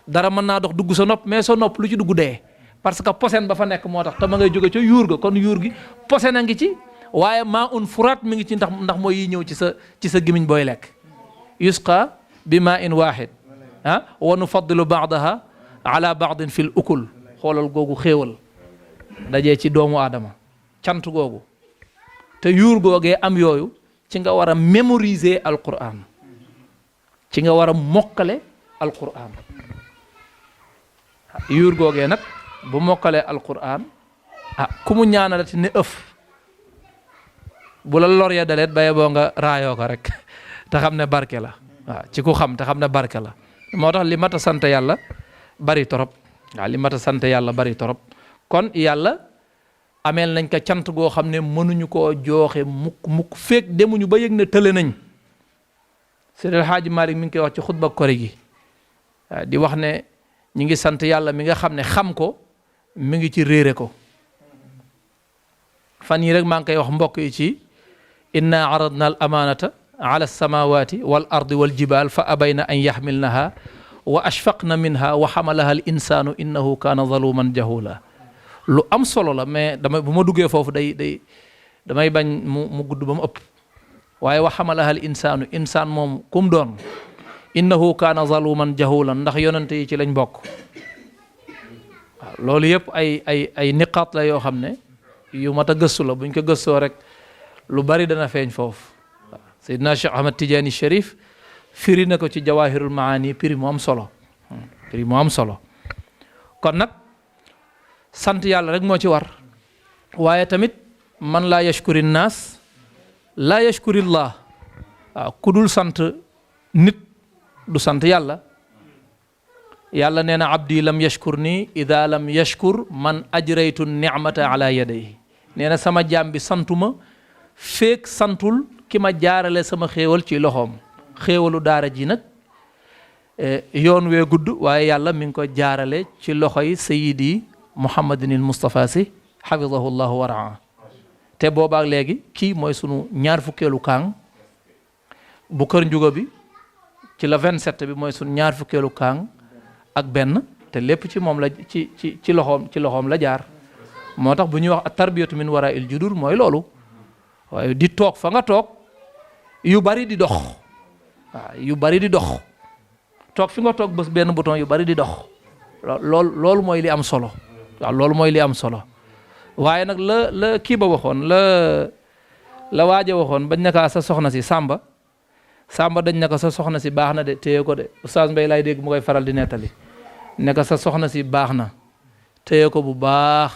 dara mën naa dox dugg sa nopp mais sa nopp lu ci dugg dee parce que posen ba fa nekk moo tax te ma ngay jóge ca yuur ga kon yuur gi posen a ngi ci waaye maa un furaat mi ngi ci ndax mooy yi ñëw ci sa gémmiñ booy lekk yusqa bi maa in waahid wa nufaddilu baadaha ala baadin fil ukul xoolal googu xéewal dajee ci doomu aadama cant googu te yuur googee am yooyu ci nga war a mémoriser alquran ci nga war a mokkale alquran yuur googee nag bu mokkalee alquran ku mu ñaanalati ne ëf bu la lor ya daleet baye boo nga raayoo ko rek te xam ne barke la waaw ci ku xam te xam ne barke la moo tax li mat a sant yàlla bari torop kon yàlla ameel nañ ko cant goo xam ne mënuñu koo jooxe mukk feek demuñu ba yëg ne tële nañ Seydi El Hadji Malick mi ngi koy wax ci xutba kori gi di wax ne ñi ngi sant yàlla mi nga xam ne xam ko mi ngi ci réere ko fan yi rek maa ngi koy wax mbokk yi ci inna aradna al amanata ala alsamawati wal ardi wal jibal fa abayna an yaxmilnaha wa ashfaqna minha wa xamalaha al insanu innahu kaana zaluman jahula lu am solo la mais bu ma duggee foofu damay bañ mu gudd ba mu ëpp waaye wa xamalaha al insanu insaan moom kum doon innahu kaana zaluman jahulan ndax yonante yi ci lañ bokk loolu yëpp ay niqaat la yoo xam ne yu mat a gëstu la buñ ko gëstoo rek lu bari dana feeñ foofu waaw Seydina Cheikh Ahmad Tidiane Chérif firi na ko ci Jawahirul Maani prix mu am solo kon nag sant yàlla rek moo ci war waaye tamit man laa yashkuri naas laa yashkurillah waaw ku dul sant nit du sant yàlla yàlla nee na abdi lam yashkur nii ida lam yashkur man ajraytu nicmata ala yadayhi nee na sama jaam bi santuma feek santul ki ma jaarale sama xéewal ci loxoom xéewalu daara ji nag yoon wee gudd waaye yàlla mi ngi ko jaarale ci loxoy sayidi muhammadinil Mustafa si xafidahu llahu wa raa te boobaak léegi kii mooy sunu ñaar fukkeelu kaang bu kër njugo bi ci la 27 bi mooy sunu ñaar fukkeelu kaang ak benn te lépp ci moom la ci loxoom la jaar moo tax bu ñuy wax tarbiyatu min wara il judur mooy loolu waaye di toog fa nga toog yu bari di dox waaw yu bari di dox toog fi nga toog bés benn bouton yu bari di dox loolu mooy li am solo waaw loolu mooy li am solo waaye nag la kii ba waxoon la waaja waxoon bañ naka sa soxna si Samba dañ naka sa soxna si baax na de téye ko de Oustaz Mbaye laay dégg mu koy faral di nettali neka sa soxna si baax na téye ko bu baax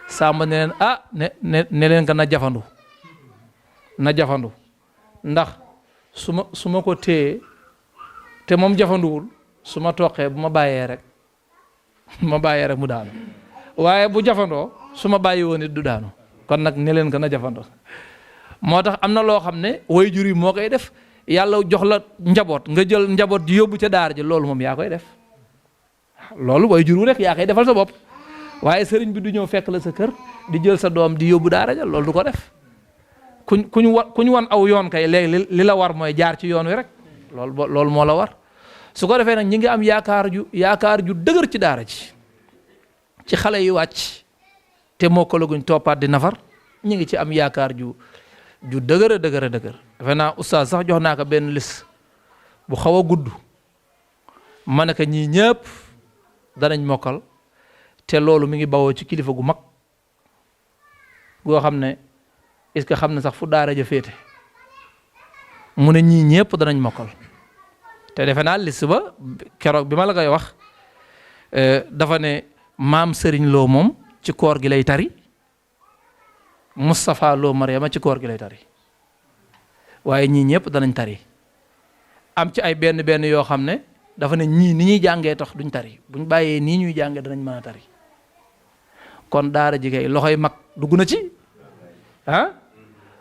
Samba ne leen ne leen ka na jafandu ndax su ma ko téye te moom jafanduwul su ma toqee bu ma bàyyee rek mu daanu waaye bu jafandoo su ma bàyyi woon it du daanu kon nag ne leen ko na jafandoo moo tax am na loo xam ne waajur yi moo koy def yàlla jox la njaboot nga jël njaboot ji yóbbu ca daara ji loolu moom yaa koy def loolu waajur wu rek yaa koy defal sa bopp waaye sëriñ bi du ñëw fekk la sa kër di jël sa doom di yóbbu daara ja loolu du ko def kuñ wan aw yoon kay léegi li la war mooy jaar ci yoon wi rek loolu moo la war su ko defee nag ñi ngi am yaakaar ju dëgër ci daara ji ci xale yi wàcc te moo ko laguñ toppaat di nafar ñi ngi ci am yaakaar ju dëgër a dëgër defe naa oustaz sax jox naa ko benn liste bu xaw a gudd ma ne ko ñii ñëpp danañ mokkal te loolu mi ngi bawoo ci kilifa gu mag goo xam ne est-ce que xam ne sax fu daara ja féete mu ne ñii ñëpp danañ mokkal te defe naa liste ba keroog bi ma la koy wax dafa ne maam Serigne Lo moom ci koor gi lay tari Moustapha Lo Mariama ci koor gi lay tari waaye ñii ñëpp danañ tari am ci ay benn yoo xam ne dafa ne ñii ni ñuy jàngee tax duñ tari buñ bàyyee nii ñuy jàngee danañ mën a tari kon daara ji kay loxoy mag dugg na ci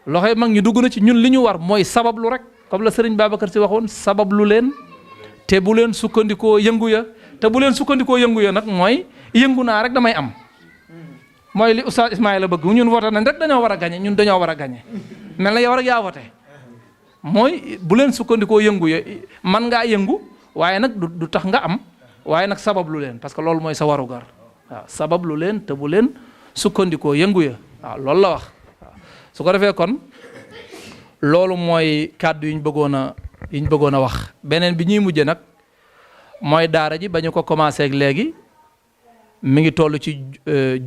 loxoy mag ñi dugg na ci ñun li ñu war mooy sabablu rek comme la Serigne Babacar Sy waxoon sabablu leen te bu leen sukkandikoo yëngu ya te bu leen sukkandikoo yëngu ya nag mooy yëngu naa rek damay am mooy li Oustaz Ismaïla bëgg ñun voté nañ rek dañoo war a gañe ñun dañoo war a gañe mel na yow rek yaa voté mooy bu leen sukkandikoo yëngu ya man ngaa yëngu waaye nag du tax nga am waaye nag sabablu leen parce que loolu mooy sa warugar waaw sabablu leen te bu leen sukkandikoo yëngu ya waaw loolu la wax waaw su ko defee kon loolu mooy kàddu yi ñu bëggoon a wax beneen bi ñuy mujje nag mooy daara ji ba ñu ko commencé ak léegi mi ngi toll ci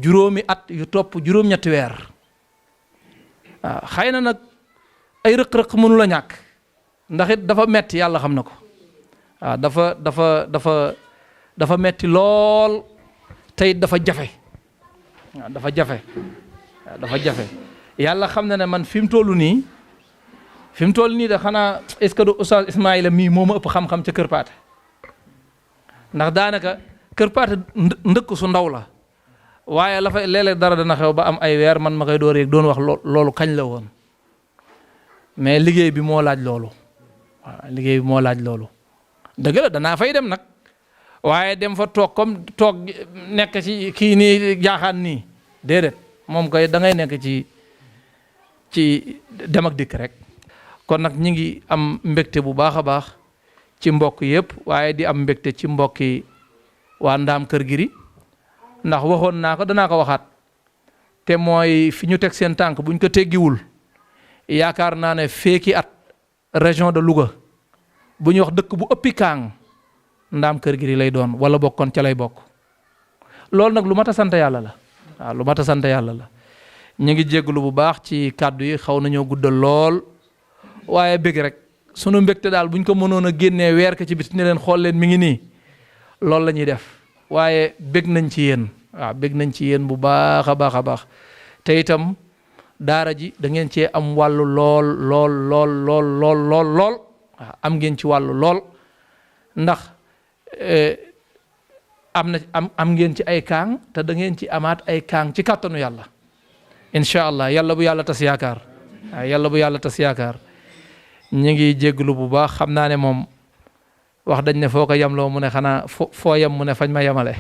juróomi at yu topp juróom-ñetti weer waaw xëy na nag ay rëq-rëq mënu la ñàkk ndax it dafa metti yàlla xam na ko waaw dafa metti lool te it dafa jafe waaw dafa jafe yàlla xam na ne man fi mu toll nii de xanaa est-ce que du Oustaz Ismaïla mii moo ma ëpp xam-xam ca Kër Paate ndax daanaka Kër Paate ndëkk su ndaw la waaye la fay léeg-léeg dara dana xew ba am ay weer man ma koy door rek doon wax loolu kañ la woon mais liggéey bi moo laaj loolu waaw liggéey bi moo laaj loolu dëgg la danaa fay dem nag waaye dem fa toog nekk ci kii nii jaaxaan nii déedéet moom koy da ngay nekk ci dem ak dikk rek kon nag ñi ngi am mbégte bu baax a baax ci mbokk yëpp waaye di am mbégte ci mbokki waa Ndaam Kër Giri ndax waxoon naa ko danaa ko waxaat te mooy fi ñu teg seen tànk buñ ko teggiwul yaakaar naa ne feeki at région de Louga bu ñuy wax dëkk bu ëppi kaang Ndaam Kër Giri lay doon wala bokkoon ca lay bokk loolu nag lu mat a sant yàlla la waaw lu mat a sant yàlla la. ñu ngi jégalu bu baax ci kàddu yi xaw nañoo guddal lool waaye bëgg rek sunu mbégte daal buñ ko mënoon a génnee weer ko ci biti ne leen xool leen mi ngi nii loolu la ñuy def waaye bëgg nañ ci yéen waaw bëgg nañ ci yéen bu baax a baax a baax te itam daara ji da ngeen cee am wàllu lool lool lool lool lool lool lool waaw am ngeen ci wàllu lool ndax am ngeen ci ay kaang te da ngeen ci amaat ay kaang ci kàttanu yàlla incha allah yàlla bu yàlla tas yaakaar waaw yàlla bu yàlla tas yaakaar ñu ngi jégalu bu baax xam naa ne moom wax dañ ne foo ko yemloo mu ne xanaa foo yem mu ne fañ ma yemale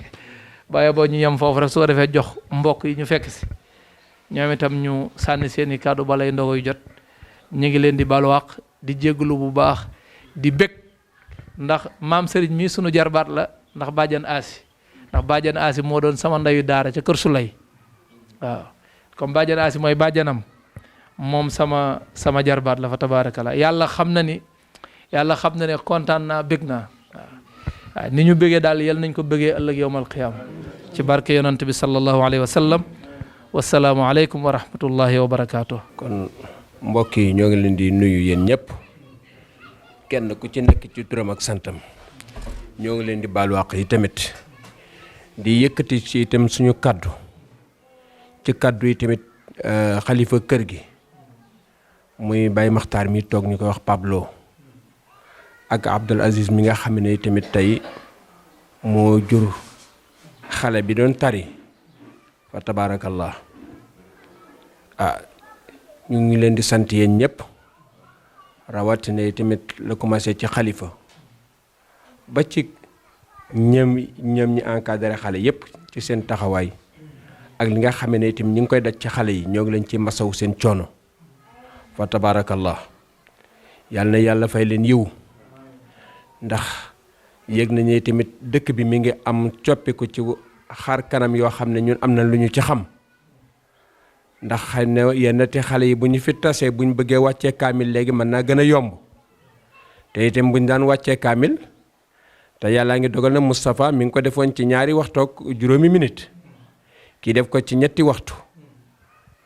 bàyyi boo ñu yem foofu rek su ko defee jox mbokk yi ñu fekk si ñoom itam ñu sànni seen i kàddu balay ndogoy jot ñu ngi leen di balwaq di jégalu bu baax di bég ndax maam sëriñ mi sunu jarbaat la ndax bàjjan aasi moo doon sama ndeyu daara ca kër Sulay waaw comme bàjjan aasi mooy bàjjanam moom sama jarbaat la fa tabaarakalla yàlla xam na ne kontaan naa bég naa waaw ni ñu bégee daal yal nañ ko bégee ëllëg yowmal qiyaama ci barke yonant bi sallallahu alayhi wa sallam wasalaamu aleykum wa rahmatullahi wa barakaatu. kon mbokk yi ñoo ngi leen di nuyu yéen ñëpp kenn ku ci nekk ci turam ak santam ñoo ngi leen di baal wàq yi tamit di yëkkati ci itam suñu kaddu ci kaddu yi tamit xalifa kër gi muy Baye Makhtar mi toog ñu koy wax Pablo ak Abdul Aziz mi nga xam ne tamit tey moo jur xale bi doon tari fa tabaarakallah ñu ngi leen di sant yéen ñëpp rawatina tamit la commencé ci xalifa ba ci ñoom ñi encadré xale yëpp ci seen taxawaay ak li nga xam ne itam ñi ngi koy daj ci xale yi ñoo ngi leen ci masaw seen coono fa tabaarakallah yàlla na yàlla fay leen yiw ndax yëg nañu tamit dëkk bi mi ngi am coppiku ci xar kanam yoo xam ne ñun am na lu ñu ci xam ndax xëy na yenn te xale yi bu ñu fi tasee bu ñu bëggee wàccee kaamil léegi mën naa gën a yomb te itam bu ñu daan wàccee kaamil te yàllaa ngi dogal na Moustapha mi ngi ko defoon ci 2 waxtoog 5 minutes kii def ko ci 3 waxtu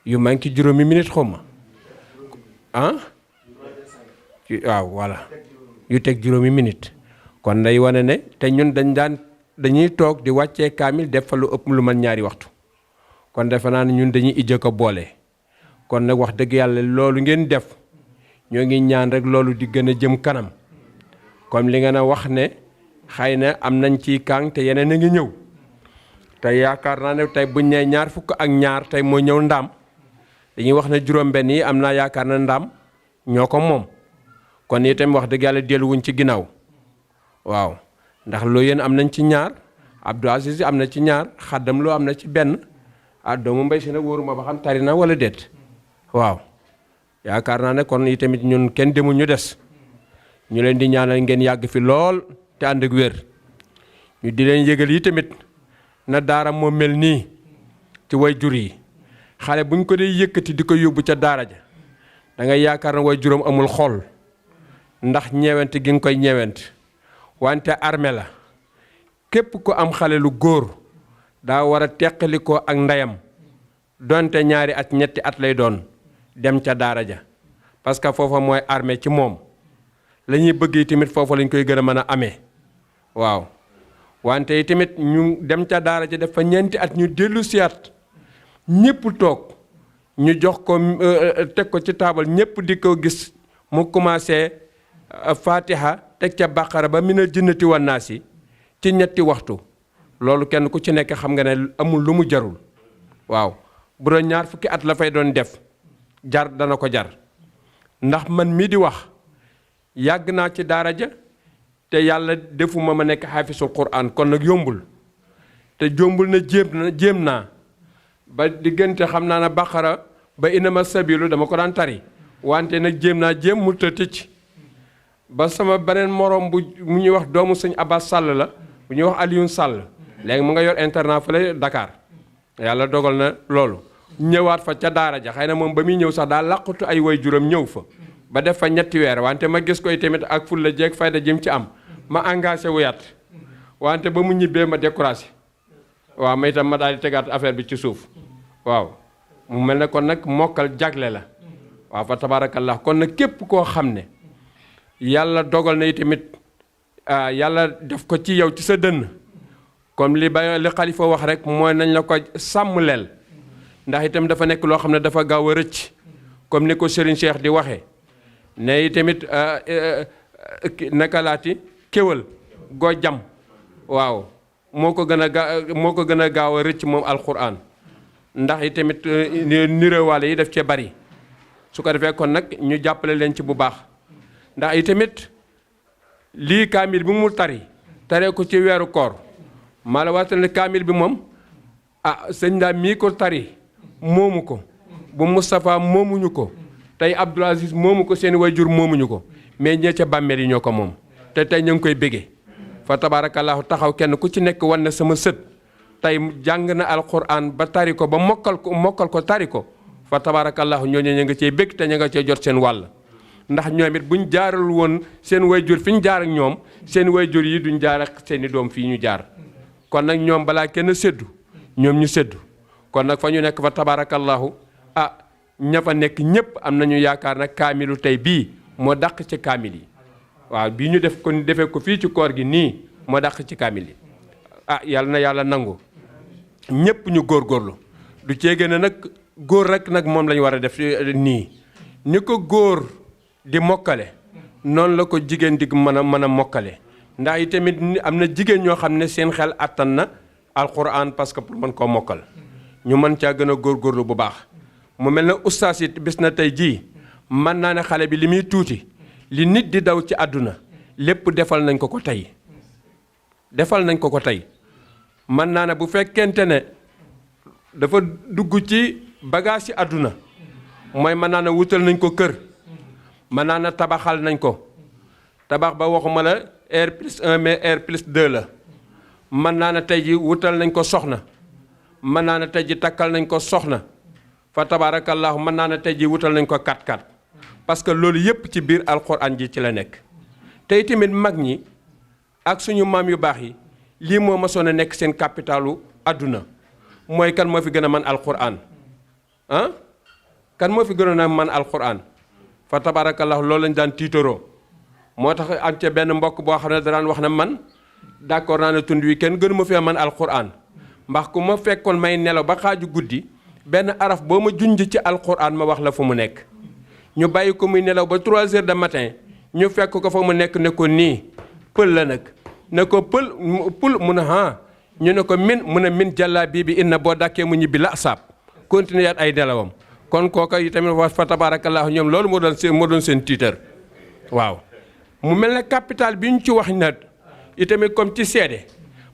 yu manqué 5 minutes xaw ma waaw voilà yu teg 5 minutes kon day wane ne te ñun dañuy toog di wàccee kaamil def fa lu ëpp lu man 2 waxtu kon defe naa ne ñun dañuy ijja ko boole kon nag wax dëgg yàlla loolu ngeen def ñoo ngi ñaan rek loolu di gën a jëm kanam comme li ngeen a wax ne xëy na am nañ ci kàng te yeneen a ngi ñëw te yaakaar naa ne tey buñ nee 22 tey moo ñëw ndaam dañuy wax ne juróom-benn yi am naa yaakaar na ndaam ñoo ko moom kon itam wax dëgg yàlla delluwuñ ci ginnaaw waaw ndax loo yéen am nañ ci 2 Abdou Aziz am na ci 2 xaddam loo am na ci 1 doomu mbay si nag wóoruma ba xam tari na wala déet waaw yaakaar naa ne kon itamit ñun kenn demul ñu des ñu leen di ñaanal ngeen yàgg fi lool te ànd ak wér ñu di leen yëgal yi tamit na daara moo mel nii ci way jur yi xale buñ ko dee yëkkati di ko yóbbu ca daara ja da ngay yaakaar na way juróom amul xol ndax ñeewent gi nga koy ñeewent wante armée la képp ko am xale lu góor daa war a teqalikoo ak ndeyam donte 2 at 3 at lay doon dem ca daara ja parce que foofa mooy armée ci moom la ñuy bëgg tamit foofa lañ koy gën a mën a amee waaw wante tamit ñu dem ca daara ja def fa 4 at ñu dellu siyaat ñëpp toog ñu jox ko teg ko ci taabal ñëpp di ko gis mu commencé fatiha teg ca baqara ba mina jinnati wan naasi ci 3 waxtu loolu kenn ku ci nekk xam nga ne amul lu mu jarul waaw bu doon 2 fukki at la fay doon def jar dana ko jar ndax man mii di wax yàgg naa ci daara ja te yàlla defuma ma nekk xaafisul quran kon nag yombul te jombul na jéem naa ba diggante xam naa ne baqara ba inama sabilu dama ko daan tari wante nag jéem mu tëcc ba sama beneen morom bu mu ñuy wax doomu sëñ Abbas Sall la bu ñuy wax Alioune Sall léegi mu nga yor internat fële Dakar yàlla dogal na loolu ñëwaat fa ca daara ja xëy na moom ba muy ñëw sax daal làqatu ay way juróom ñëw fa ba def fa 3 weer wante ma gis koy tamit ak fulla jeeg fayda jëm ci am ma engagé wuyaat wante ba mu ñibbee ma découragé waaw may itam ma daal di tegaat affaire bi ci suuf waaw mu mel ne kon nag mokkal jagle la waaw fa tabaarakallah kon nag képp koo xam ne yàlla dogal na itamit yàlla def ko ci yow ci sa dënn comme li xalifa wax rek mooy nañ la ko sàmm leel ndax itam dafa nekk loo xam ne dafa gaaw a rëcc comme ni ko Serigne Cheikh di waxee ne itamit naka laati kéwal goo jam waaw moo ko gën a gaaw a rëcc moom alquran ndax itamit nirowaale yi def cee bari su ko defee kon nag ñu jàppale leen ci bu baax ndax itamit lii kaamil bi mu taree ko ci weeru koor maa la waxtaan ne kaamil bi moom sëñ daa mii ko tari moomu ko bu Moustapha moomuñu ko tey Abdoul Aziz moomu ko seen wayjur moomuñu ko mais ñee ca bàmmeel yi ñoo ko moom te tey ñu ngi koy béggee fa tabaarakallaahu taxaw kenn ku ci nekk wan na sama sët tey jàng na alquran ba tari ko ba mokkal ko tari ko fa tabaarakallaahu ñooñu ñu nga cee bégg te ñu nga cee jot seen wàll ndax ñoom it buñ jaaral woon seen wayjur fi ñu jaar ak ñoom seen wayjur yi duñ jaar ak seeni doom fii ñu jaar kon nag ñoom balaa kenn séddu ñoom ñu séddu kon nag fa ñu nekk fa tabaarakallaahu ña fa nekk ñëpp am nañu yaakaar nag kaamilu tey bii moo dàq ci kaamil yi waaw bii ñu def ko defee ko fii ci koor gi nii moo dàq ci kaamil yi yàlla na yàlla nangu ñëpp ñu góorgóorlu du ceegee ne nag góor rek nag moom la ñu war a def nii ni ko góor di mokkale noonu la ko jigéen di mën a mokkale ndax itamit am na jigéen ñoo xam ne seen xel attan na alquran parce que pour mën koo mokkal ñu mën caa gën a góorgóorlu bu baax mu mel ne ustaas it bis na tey jii mën naa ne xale bi li muy tuuti li nit di daw ci àdduna lépp defal nañ ko ko tey mën naa ne bu fekkente ne dafa dugg ci bagage ci àdduna mooy mën naa ne wutal nañ ko kër mën naa ne tabaxal nañ ko tabax ba waxuma la R+1 mais R+2 la mën naa ne tey ji wutal nañ ko soxna mën naa ne tey ji takkal nañ ko soxna fa tabaarakallaahu mën naa ne tey ji wutal nañ ko 4x4 parce que loolu yépp ci biir alxuraan ji ci la nekk tey tamit mag ñi ak suñu maam yu baax yi lii moo masoon a nekk seen capitalu àdduna mooy kan moo fi gën a mën alxuraan kan moo fi gënoon a mën alxuraan fa tabaarakallaahu loolu lañ daan tiitaroo moo tax am ca benn mbokk boo xam ne daan wax na man d'accord naa ne tund wi kenn gënu ma fi mën alxuraan ndax ku ma fekkoon may nelaw ba xaaju guddi benn araf boo ma junj ci alxuraan ma wax la fu mu nekk ñu bàyyi ko muy nelaw ba 3 heures de matin ñu fekk ko fa mu nekk ne ko nii pël la nag ne ko pël mun a ñu ne ko min jàllaa bii bi inna boo dàkkee mu ñibbi la saab continuer yaat ay nelawam kon kooka yi tamit fa tabaarakallaahu ñoom loolu moo doon seen tiitar waaw mu mel ne capital bi ñu ci wax na itamit comme ci seede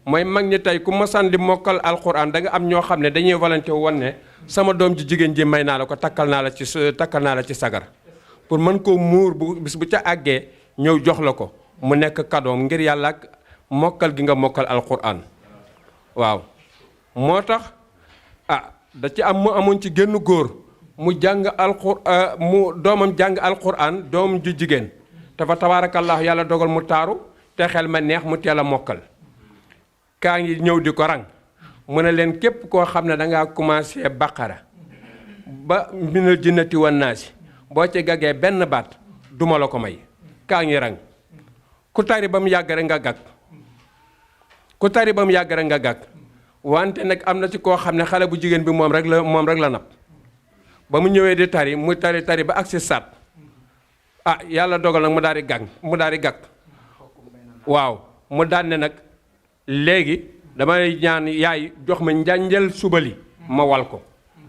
mooy mag ñi tey ku masaan di mokkal alxuraan da nga am ñoo xam ne dañuy volonté woon ne sama doom ji jigéen ji may naa la ko takkal naa la ci sagar pour mën koo muur bu bis bu ca àggee ñëw jox la ko mu nekk kadoom ngir yàlla ak mokkal gi nga mokkal alxuraan waaw moo tax da ci am mu amoon ci génn góor mu jàng doomam jàng alxuraan doomam ju jigéen dafa tabaarakallaahu yàlla dogal mu taaru te xel ma neex mu teel a mokkal kaa ngi ñëw di ko rang mu ne leen képp koo xam ne dangaa commencé baqara ba minal jinnati wan naasi boo ci gaggee benn baat duma la ko may kaa ngi rang ku tari ba mu yàgg rek nga gàgg wante nag am na ci koo xam ne xale bu jigéen bi moom rek la napp ba mu ñëwee di tari mu tari ba agsi saat yàlla dogal nag mu daal di gàgg waaw mu daan ne nag léegi damay ñaan yaay jox ma njànjal subali ma wal ko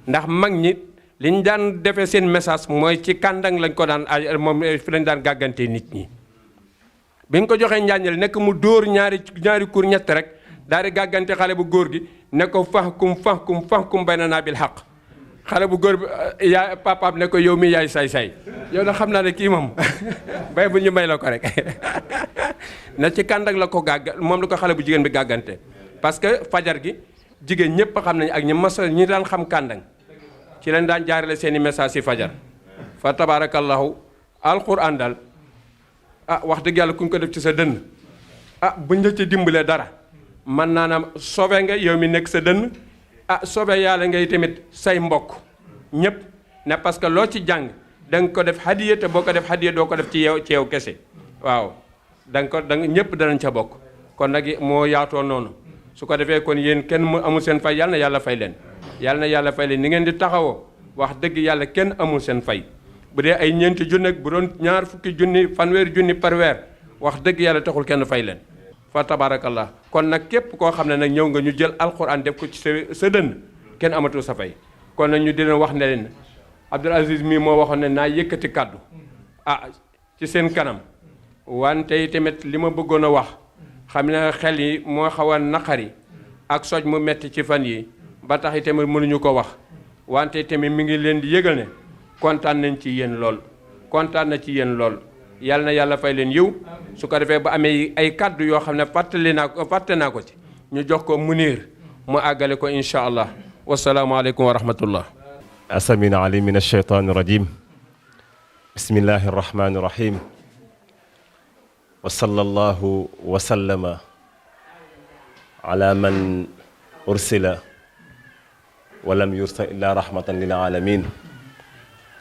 ndax mag ñi liñ daan defee seen message mooy ci kàndang lañ ko daan moom fi lañ daan gàggante nit ñi bi ñu ko joxee njànjal nekk mu dóor ñaari kur ñett rek daal di gàggante xale bu góor gi ne ko fahkum baynanaa bil haqq xale bu góor bi yaay papaam ne ko yow mi yaay say yow na xam naa ne kii moom bay bu ñu may la ko rek na ci kàndak la ko moom la ko xale bu jigéen bi gàggante parce que fajar gi jigéen ñëpp xam nañ ak ñi daan xam kàndang ci leen daan jaarale seeni message yi fajar fa tabarakallahu alquran daal wax dëgg yàlla ku ñu ko def ci sa dënn buñ la ci dimbalee dara man naanaam sobe nga yow mi nekk sa dënn sobe yàlla ngay tamit say mbokk ñëpp ne parce que loo ci jàng da nga ko def hadiya te boo ko def hadiya doo ko def ci yow kese waaw da nga ñëpp danañ ca bokk kon nag moo yaatoo noonu su ko defee kon yéen kenn mu amul seen fay yàlla na yàlla fay leen yàlla na yàlla fay leen ni ngeen di taxawoo wax dëgg yàlla kenn amul seen fay bu dee ay ñeenti junni bu doon ñaar fukki junni fanweeri junni par weer wax dëgg yàlla taxul kenn fay leen fa tabarakallah kon nag képp koo xam ne nag ñëw nga ñu jël alquran def ko ci sa dënn kenn amatul sa fay kon nag ñu di leen wax ne leen Abdoul Aziz mii moo waxoon ne naa yëkkati kàddu ci seen kanam wante tamit li ma bëggoon a wax xam ne xel yi moo xaw a naqari ak soj mu metti ci fan yi ba tax tamit mënuñu ko wax wante tamit mi ngi leen di yëgal ne kontaan nañ ci yéen lool kontaan na ci yéen lool yàlla na yàlla fay leen yiw su ko defee ba amee ay kàddu yoo xam ne fàtte naa ko ci ñu jox ko Munir mu àggale ko incha allah wasalaamaaleykum wa rahmatullah asamina ali min alcheytaan irrajim bismillahi arrahmani irrahim wa sallallahu wa sallama ala man ursila wa lam yursa illa rahmatan lil alamin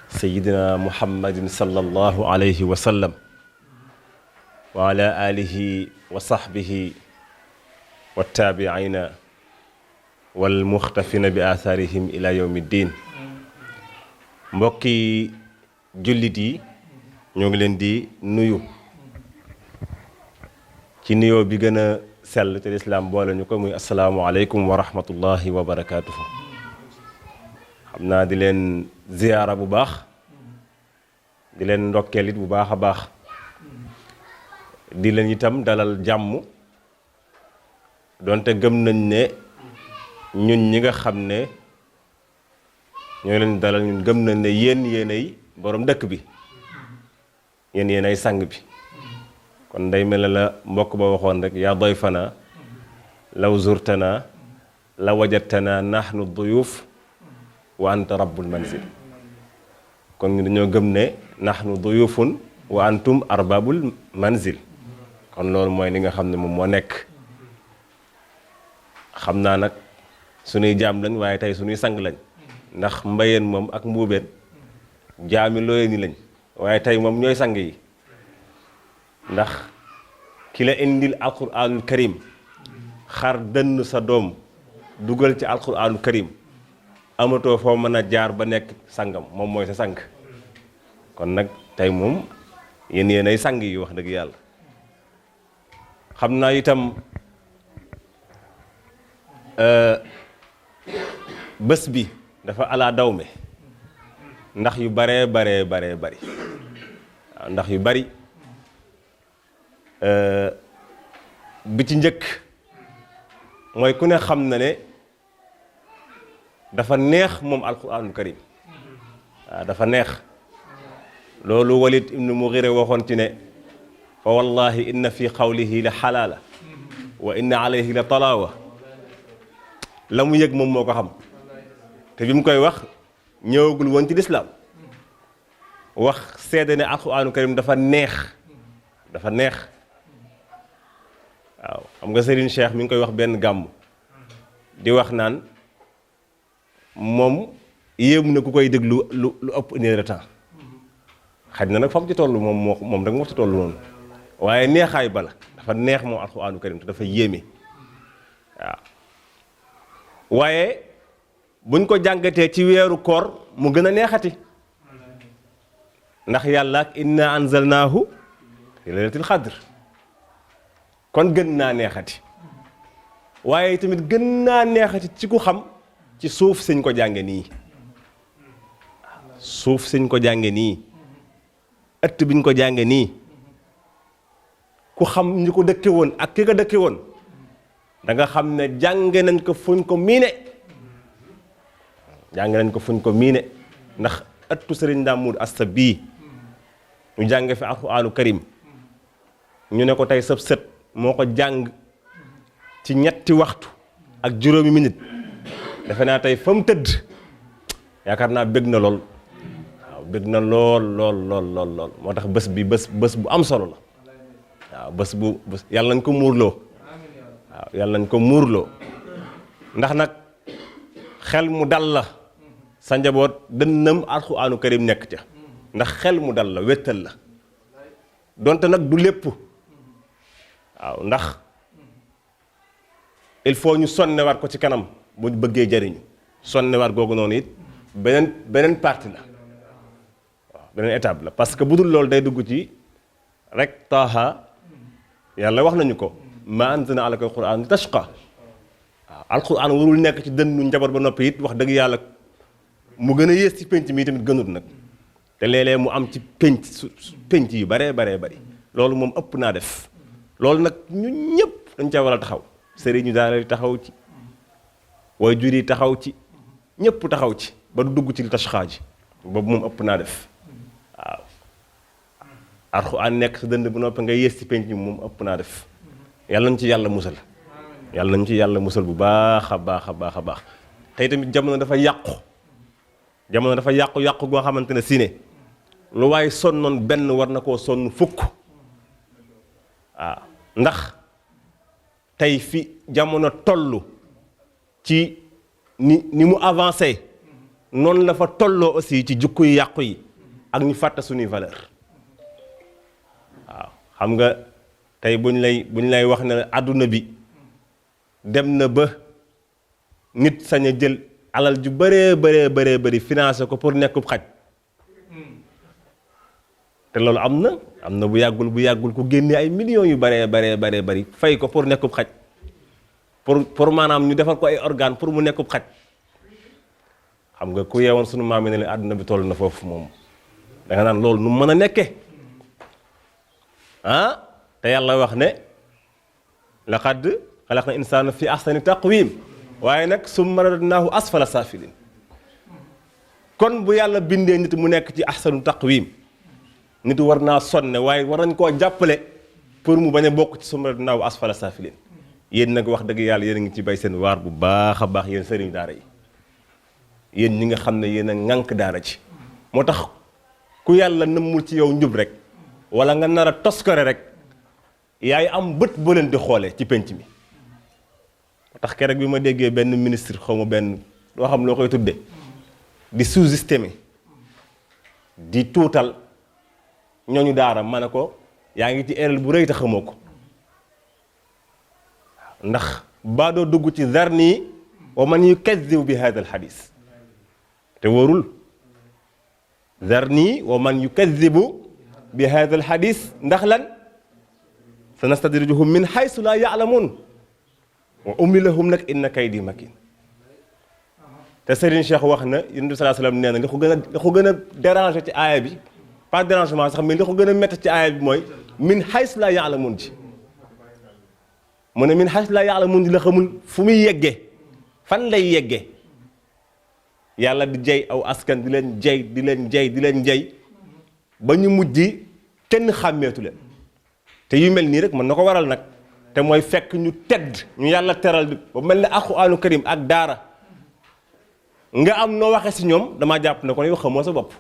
sayidina muhammadin sallallahu alayhi wa sallam wa ala alihi wa sahbihi wa tabiina wal muxtafina bi atharihim ila yawmi ddin mbokki jullit yi ñoo ngi leen di nuyu ci nuyoo bi gën a sell te lislaam boole ñu ko muy asalaamualeykum wa rahmatullahi wa barakaatuhu. xam naa di leen ziyaara bu baax di leen ndokkeel it bu baax a baax di leen itam dalal jàmm donte gëm nañ ne ñun ñi nga xam ne ñoo leen dalal ñun gëm nañ ne yéenay borom dëkk bi yéenay sang bi kon day mel la mbokk ba waxoon rek yaa dayfana law zurtana la wajadtana nahnu duyuf wa anta rabbul manzil kon ñu dañoo gëm ne nahnu duyufun wa antum arbabul manzil kon loolu mooy li nga xam ne moom moo nekk xam naa nag suñuy jaam lañ waaye tey suñuy sang lañ ndax mbayeen moom ak mbuubeen jaami looyee ni lañ waaye tey moom ñooy sang yi ndax ki la indil alquranul karim xar dënn sa doom dugal ci alquranul karim amatoo foo mën a jaar ba nekk sangam moom mooy sa sang kon nag tey moom yéen ay sang yi wax dëgg yàlla xam naa itam bés bi dafa ala dawme ndax yu baree bari waaw ndax yu bari bi ci njëkk mooy ku ne xam na ne dafa neex moom alquranul karim waaw dafa neex loolu Walid ibnu Mughira waxoon ci ne fa wallahi inna fi qawlihi la xalaala wa inna alayhi la talaawa la mu yëg moom moo ko xam te bi mu koy wax ñëwagul woon ci lislaam wax seede ne alquraanu karim dafa neex waaw xam nga Serigne Cheikh mi ngi koy wax benn gàmm di wax naan moom yéemu na ku koy déglu lu ëpp une heure de temps xaj na nag fa mu ci toll moom rek moo ci toll noonu waaye neexaay bala dafa neex moom alquraanu karim te dafa yéeme waaw waaye buñ ko jàngatee ci weeru koor mu gën a neexati ndax yàlla ak inna anzalnaahu fi laylatil xadr kon gën naa neexati waaye tamit gën naa neexati ci ku xam ci suuf siñ ko jànge nii suuf siñ ko jànge nii ëtt biñ ko jànge nii ku xam ñi ko dëkke woon ak ki ko dëkke woon da nga xam ne jànge nañ ko fuñ ko miine ndax ëttu sëriñ Ndaamud Asta bii ñu jànge fi alquraanu karim ñu ne ko tey sëb sët moo ko jàng ci ñetti waxtu ak juróomi minute defe naa tey fa mu tëdd yaakaar naa bëgg na lool waaw bëgg na lool moo tax bés bi bés bu am solo la waaw bés yàlla nañ ko muurloo waaw yàlla nañ ko muurloo ndax nag xel mu dal la sa njaboot dënnam alxuraanu karim nekk ca ndax xel mu dal la wéttal la donte nag du lépp waaw ndax il faut ñu sonnewaat ko ci kanam bu ñu bëggee jariñu sonnewaat googu noonu it beneen partie la waaw beneen étape la parce que bu dul loolu day dugg ci rek taaha yàlla wax nañu ko ma anzalna alaka alquran li tashqa waaw alquran warul nekk ci dënnu njaboot ba noppi it wax dëgg yàlla mu gën a yées ci penc mi tamit gënut nag te léeg-léeg mu am ci penc yu baree bari loolu moom ëpp naa def loolu nag ñun ñëpp dañ ca war a taxaw sëriñ ñu daara yi taxaw ci waajur yi taxaw ci ñëpp taxaw ci ba du dugg ci li tashqa ji boobu moom ëpp naa def waaw alxuraan nekk sa dënd bu noppi nga yées ci penc mi moom ëpp naa def yàlla nañ ci yàlla musal yàlla nañ ci yàlla musal bu baax a baax a baax a baax tey tamit jamono dafa yàqu goo xamante ne si ne lu waaye sonnoon benn war na koo sonn fukk waaw ndax tey fi jamono toll ci ni mu avancé noonu la fa tolloo aussi ci jukku yu yàqu yi ak ñu fàtte suñuy valeur waaw xam nga tey buñ lay wax ne àdduna bi dem na ba nit sañ a jël alal ju bëree bëri financé ko pour nekkub xaj te loolu am na bu yàggul ku génne ay millions yu bëree bëri fay ko pour nekkub xaj pour maanaam ñu defal ko ay organe pour mu nekkub xaj xam nga ku yeewoon sunu maam yi ne leen àdduna bi toll na foofu moom da nga naan loolu nu mën a nekke te yàlla wax ne laqad xalaqna insaana fi ahsani taqwim waaye nag summa radadnaahu asfala saafilin kon bu yàlla bindee nit mu nekk ci ahsanu taqwim nit war naa sonne waaye war nañ koo jàppale pour mu bañ a bokk ci summa radadnaahu asfala saafilin yéen nag wax dëgg yàlla yéen a ngi ci bay seen waar bu baax a baax yéen sëriñ daara yi yéen ñi nga xam ne yéen a ŋànk daara ci moo tax ku yàlla nëmmul ci yow njub rek wala nga nar a toskare rek yaay am bët boo leen di xoolee ci penc mi moo tax keroog bi ma déggee benn ministre xaw ma benn loo xam loo koy tudde di sous-estimer di tuutal ñooñu daara ma ne ko yaa ngi ci erreur bu rëy te xamoo ko ndax baa doo dugg ci zarni wa man yukazzibu bi hada al xadis te wóorul zarni wa man yukazzibu bi hada al xadis ndax lan sanastadrijuhum min haysu la ya'lamun wa umli lahum nag inna kaydi makin te Serigne Cheikh wax na Yonent bi sallallahu alayhi wasallam nee na li ko gën a déranger ci aaya bi pas dérangement sax mais li ko gën a métti ci aaya bi mooy min haysu la ya'lamun ji mu ne min haysu la ya'lamun ji la xamul fu muy yeggee fan lay yeggee yàlla di jey aw askan di leen jey ba ñu mujj kenn xàmmeetu leen te yu mel nii rek mën na ko waral nag te mooy fekk ñu tedd ñu yàlla teral bi ba mel ne alxuraanu karim ak daara nga am noo waxe si ñoom damaa jàpp ne kon yow xamoo sa bopp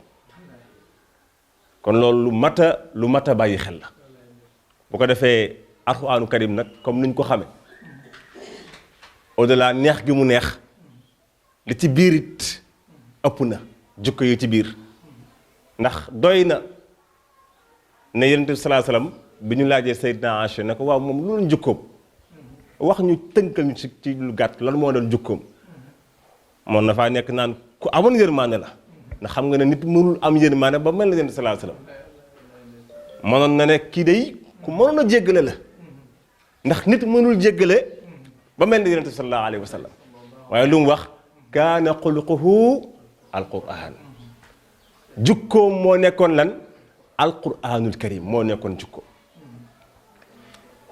kon loolu lu mat a bàyyi xel la bu ko defee alxuraanu karim nag comme niñ ko xame au-delà neex gi mu neex li ci biir it ëpp na jukko yi ci biir ndax doy na ne Yonent bi sallallahu alayhi wasallam bi ñu laajee Seydina Aïcha ne ko waaw moom lu doon jukkoom wax ñu tënkal ñu ci lu gàtt lan moo doon jukkoom moom na faa nekk naan ku amoon yërmaane la ndax xam nga ne nit mënul am yërmaane ba mel na Yonent bi sallallahu alayhi wasallam mënoon na ne kii day ku mënoon a jéggale la ndax nit mënul jéggale ba mel na Yonent bi sallallahu alayhi wasallam waaye lu mu wax kaana xuluquhu alquran jukkoom moo nekkoon lan alquranul karim moo nekkoon jukkoom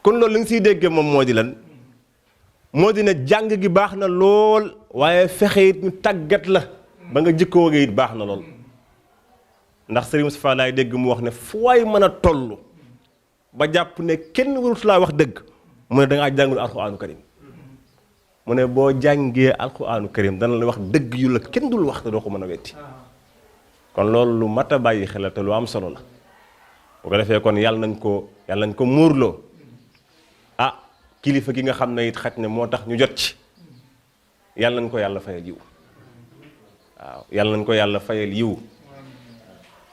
kon loolu li nga siy déggee moom moo di lan moo di ne jàng gi baax na lool waaye fexe it ñu tàggat la ba nga jikkoo gi it baax na lool ndax Serigne Moustapha laay dégg mu wax ne fu waay mën a toll ba jàpp ne kenn warut laa wax dëgg mu ne da ngaa jàngul alquranul karim mu ne boo jàngee alquraanu karim dana la wax dëgg yu la kenn dul wax te doo ko mën a wetti kon loolu lu mat a bàyyi xel te lu am solo la bu ko defee kon yàlla nañ ko muurloo kilifa gi nga xam ne it xaj na moo tax ñu jot ci yàlla nañ ko yàlla fayal yiw waaw yàlla nañ ko yàlla fayal yiw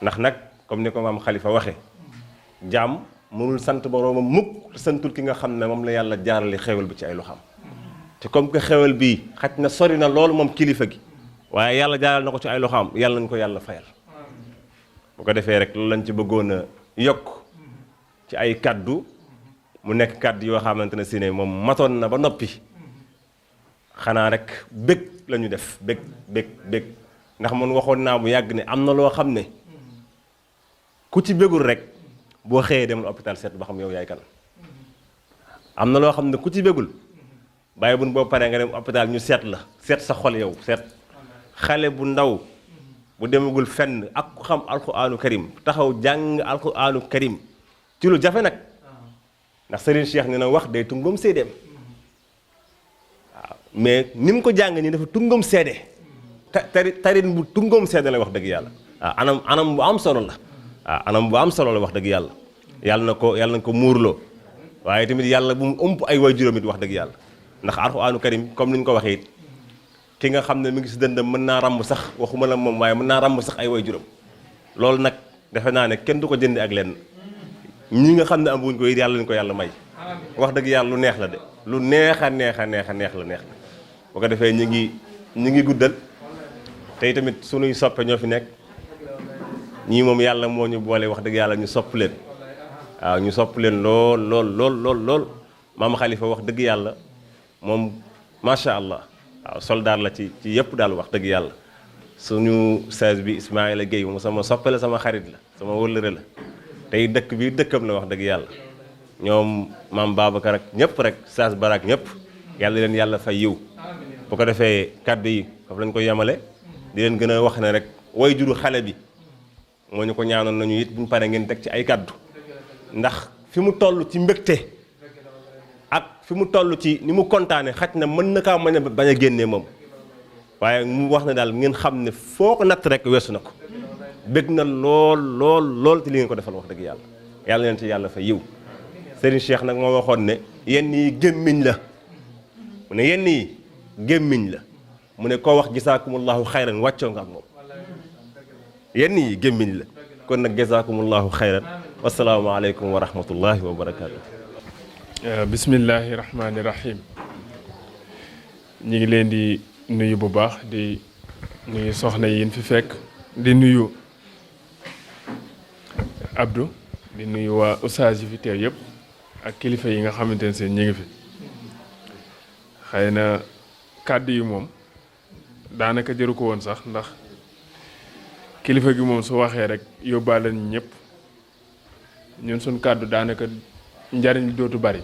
ndax nag comme ni ko maam Khalifa waxe jaam mënul sant boroomam mukk te santul ki nga xam ne moom la yàlla jaarale xewal bi ci ay loxoom te comme que xewal bii xaj na sori na loolu moom kilifa gi waaye yàlla jaaral na ko ci ay loxoom yàlla nañ ko yàlla fayal bu ko defee rek loolu lañ ci bëggoon a yokk ci ay kaddu mu nekk kaddu yoo xamante ne si ne moom matoon na ba noppi xanaa rek bég la ñu def bég ndax man waxoon naa bu yàgg ne am na loo xam ne ku ci bégul rek boo xëyee demal hôpital seet ba xam yow yaay kan am na loo xam ne ku ci bégul bàyyi bun boo paree nga dem hôpital ñu seet la seet sa xol yow seet xale bu ndaw bu demagul fenn ak ku xam alquraanu karim taxaw jàng alquraanu karim ci lu jafe nag ndax Serigne Cheikh ne na wax day tungam séedeem waaw mais ni mu ko jàng nii dafa tungam seede tarin bu tungam seede la wax dëgg yàlla waaw anam bu am solo la waaw anam bu am solo la wax dëgg yàlla yàlla na ko muurloo waaye tamit yàlla bu mu ëmp ay waajuram it wax dëgg yàlla ndax alquraanu karim comme ni ñu ko waxee it ki nga xam ne mi ngi si dëndam mën naa ràmb sax waxuma la moom waaye mën naa ràmb sax ay waajuram loolu nag defe naa ne kenn du ko jënd ak lenn ñi nga xam ne amuñ ko it yàlla nañu ko yàlla may wax dëgg yàlla lu neex la de lu neex a neex la neex bu ko defee ñu ngi guddal tey tamit sunuy soppe ñoo fi nekk ñii moom yàlla moo ñu boole wax dëgg yàlla ñu sopp leen waaw ñu sopp leen lool maam Khalifa wax dëgg yàlla moom macha allah waaw soldaar la ci yëpp daal wax dëgg yàlla suñu sage bi Ismaïla Gueye moom sama soppe la sama xarit la sama wëllëre la tey dëkk bi dëkkam la wax dëgg yàlla ñoom maam Babacar ak ñëpp rek sage barak ñëpp yàlla leen yàlla fay yiw bu ko defee kàddu yi foofu lañ ko yemale di leen gën a wax ne rek way juru xale bi moo ñu ko ñaanoon nañu it buñu paree ngeen teg ci ay kàddu ndax fi mu toll ci mbégte ak fi mu toll ci ni mu kontaane xaj na mën na kaa mën a bañ a génnee moom waaye mu wax ne daal ngeen xam ne foo ko natt rek weesu na ko bég na lool ci li ngeen ko defal wax dëgg yàlla yàlla leen ci yàlla fa yiw Serigne Cheikh nag moo waxoon ne yenn yi gémmiñ la mu ne yenn yi gémmiñ la mu ne koo wax gisaakumullahu xayran wàccoo nga ak moom yenn yi gémmiñ la kon nag gisaakumullahu xayran wasalaamaaleykum wa rahmatullahi wa barakaatu. bismillahi rahmaani rahim ñu ngi leen di nuyu bu baax di nuyu soxna yi fi fekk di nuyu Abdou di nuyu waa ustaas yi fi teew yëpp ak kilifa yi nga xamante ne seen ñu ngi fi xëy na kàddu yi moom daanaka jëru ko woon sax ndax kilifa gi moom su waxee rek yóbbaale nañ ñëpp ñun suñ kàddu daanaka njariñ li dootu bari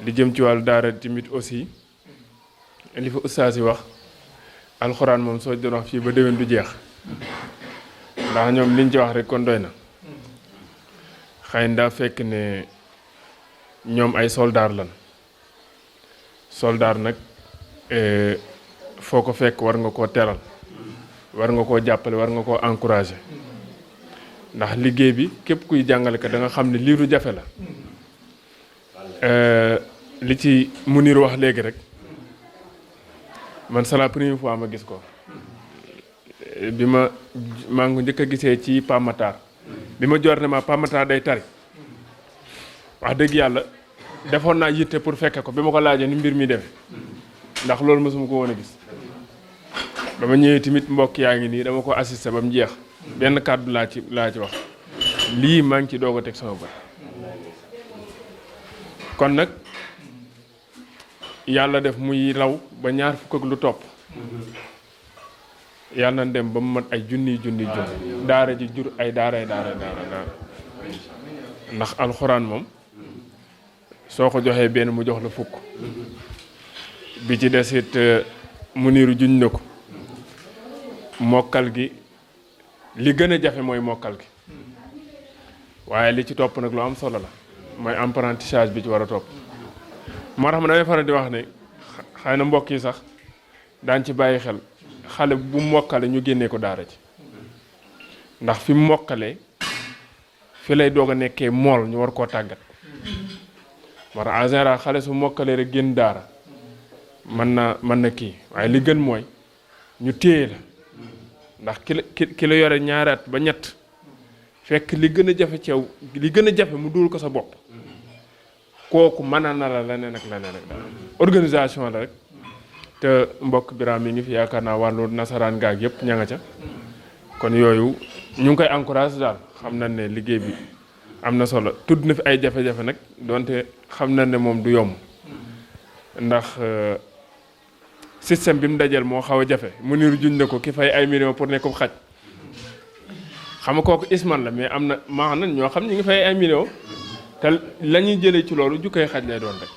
li jëm ci wàllu daara tamit aussi li fa ustaas yi wax alxuraan moom soo doon wax fii ba déwén du jeex ndax ñoom liñ ci wax rek kon doy na xëy na daa fekk ne ñoom ay soldaar lan soldaar nag foo ko fekk war nga koo teral war nga koo jàppale war nga koo encouragé ndax liggéey bi képp kuy jàngale ka da nga xam ne lii lu jafe la li ci Munir wax léegi rek man c'est la première fois ma gis ko bi maa ngi ko njëkk a gisee ci Pamatar bi ma jor ne ma Pamatar day tari wax dëgg yàlla defoon naa yitte pour fekke ko bi ma ko laajee ni mbir mi demee ndax loolu mosuma ko woon a gis ba ma ñëwee tamit mbokk yaa ngi nii dama ko assisté ba mu jeex benn kàddu laa ci wax lii maa ngi ci doog a teg sama bët kon nag yàlla def muy raw ba ñaar fukk ak lu topp yàlla na dem ba mu mat ay junni daara ji jur ay daara ndax alxuraan moom soo ko joxee benn mu jox la fukk bi ci des it mu niiru juñ na ko mokkal gi li gën a jafe mooy mokkal gi waaye li ci topp nag lu am solo la mooy apprentissage bi ci war a topp moo tax ma damay faral di wax ne xëy na mbokk yi sax daan ci bàyyi xel xale bu mokkale ñu génnee ko daara ci ndax fi mu mokkalee fi lay doog a nekkee mool ñu war koo tàggat moo tax en général xale su mokkalee rek génn daara mën na kii waaye li gën mooy ñu téye la ndax ki la yore ñaari at ba ñett fekk li gën a jafe ci yow li gën a jafe mu duul ko sa bopp kooku mën na la leneen ak leneen ak daal organisation la rek te mbokk biraam yi ngi fi yaakaar naa wàllu nasaraan gaag yëpp ña nga ca kon yooyu ñu ngi koy encouragé daal xam nañ ne liggéey bi am na solo tudd na fi ay jafe-jafe nag donte xam nañ ne moom du yomb ndax système bi mu dajal moo xaw a jafe mu niru juñ na ko ki fay ay millions pour ne ko xaj xam nga kooku isman la mais am na maa na ñoo xam ñi ngi fay ay millions te la ñuy jëlee ci loolu jukkay xaj lay doon rek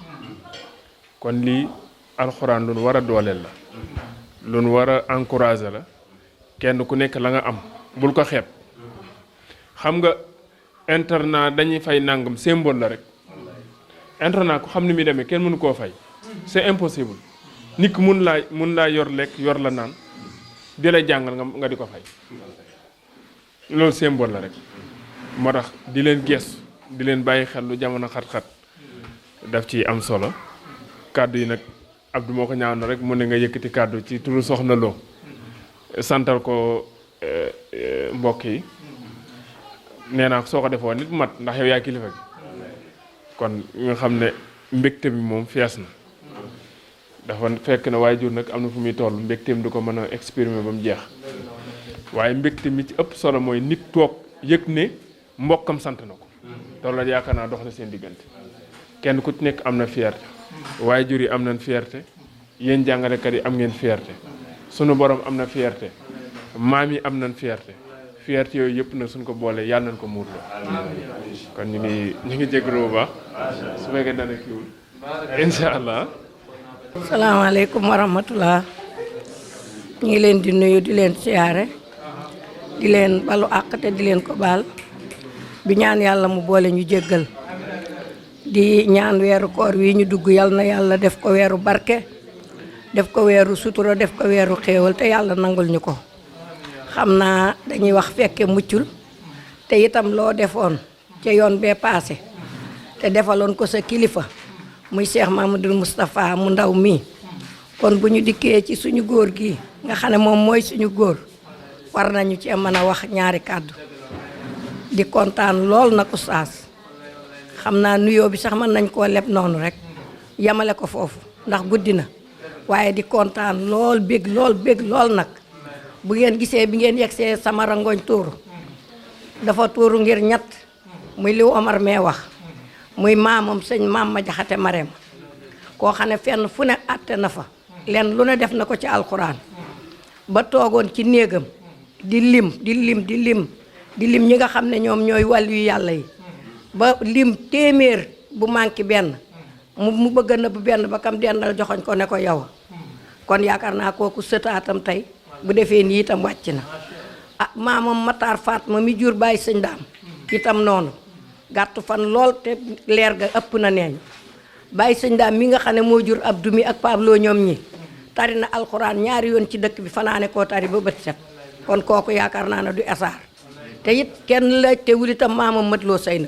kon lii alxuraan lu nu war a dooleel la lu nu war a encourager la kenn ku nekk la nga am bul ko xeeb xam nga internat dañuy fay nangam symbole la rek internat ku xam ni muy demee kenn mënu koo fay c'est impossible nit ki mun laa yor lekk yor la naan di la jàngal nga di ko fay loolu symbole la rek moo tax di leen gestu di leen bàyyi xel lu jamono xat-xat daf ci am solo kàddu yi nag Abdou moo ko ñaaw na rek mu ne nga yëkkati kàddu ci turu Soxna Lo santal ko mbokk yi nee naa soo ko defoon nit mat ndax yow yaa kilifa gi kon nga xam ne mbégte bi moom fees na dafa fekk na waaye jur nag am na fu muy toll mbégteem du ko mën a exprimer ba mu jeex waaye mbégte mi ci ëpp solo mooy nit toog yëg ne mbokkam sant na ko loolu la yaakaar naa dox na seen diggante kenn ku ci nekk am na fierté waaye jur yi am nañ fierté yéen jàngalekat yi am ngeen fierté sunu borom am na fierté maam yi am nañ fierté fierté yooyu yëpp nag suñ ko boolee yàlla nañ ko muurloo kon ñu ngi jégalu bu baax su fekkee dana kiiwul incha allah. salaamaaleykum wa rahmatulah ñu ngi leen di nuyu di leen siyaare di leen balu àq te di leen ko baal bi ñaan yàlla mu boole ñu jéggal di ñaan weeru koor wi ñu dugg yal na yàlla def ko weeru barke def ko weeru sutura def ko weeru xéewal te yàlla nangul ñu ko xam naa dañuy wax fekke muccul te itam loo defoon ca yoon bee paase te defaloon ko sa kilifa muy Cheikh Mamadou Moustapha mu ndaw mi kon bu ñu dikkee ci suñu góor gi nga xam ne moom mooy suñu góor war nañu ci mën a wax ñaari kàddu di kontaan lool nag oustaz xam naa nuyoo bi sax mën nañ koo leb noonu rek yamale ko foofu ndax guddi na waaye di kontaan lool bég lool nag bu ngeen gisee bi ngeen yegsee sama rangoñ tuuru dafa tuuru ngir ñett muy li Omar mee wax muy maamam sëñ maam ma jaxate mareem koo xam ne fenn fu ne àtte na fa leen lu ne def na ko ci alxuraan ba toogoon ci néegam di lim ñi nga xam ne ñoom ñooy wàllu yu yàlla yi ba lim téeméer bu manqué benn mu bëgg a nëbb benn ba kam dendal joxoñ ko ne ko yow kon yaakaar naa kooku sëtaatam tey bu defee nii itam wàcc na maamam Matar Fatma mi jur bàyyi sëñ daam itam noonu gàttu fan lool te leer ga ëpp na neeñ bàyyi sëñ daam mi nga xam ne moo jur Abdou mi ak Pablo ñoom ñi tari na alxuraan ñaari yoon ci dëkk bi fanaane koo tari ba bët set kon kooku yaakaar naa ne du asaar te it kenn laaj te wul itam maamam mëtloo say na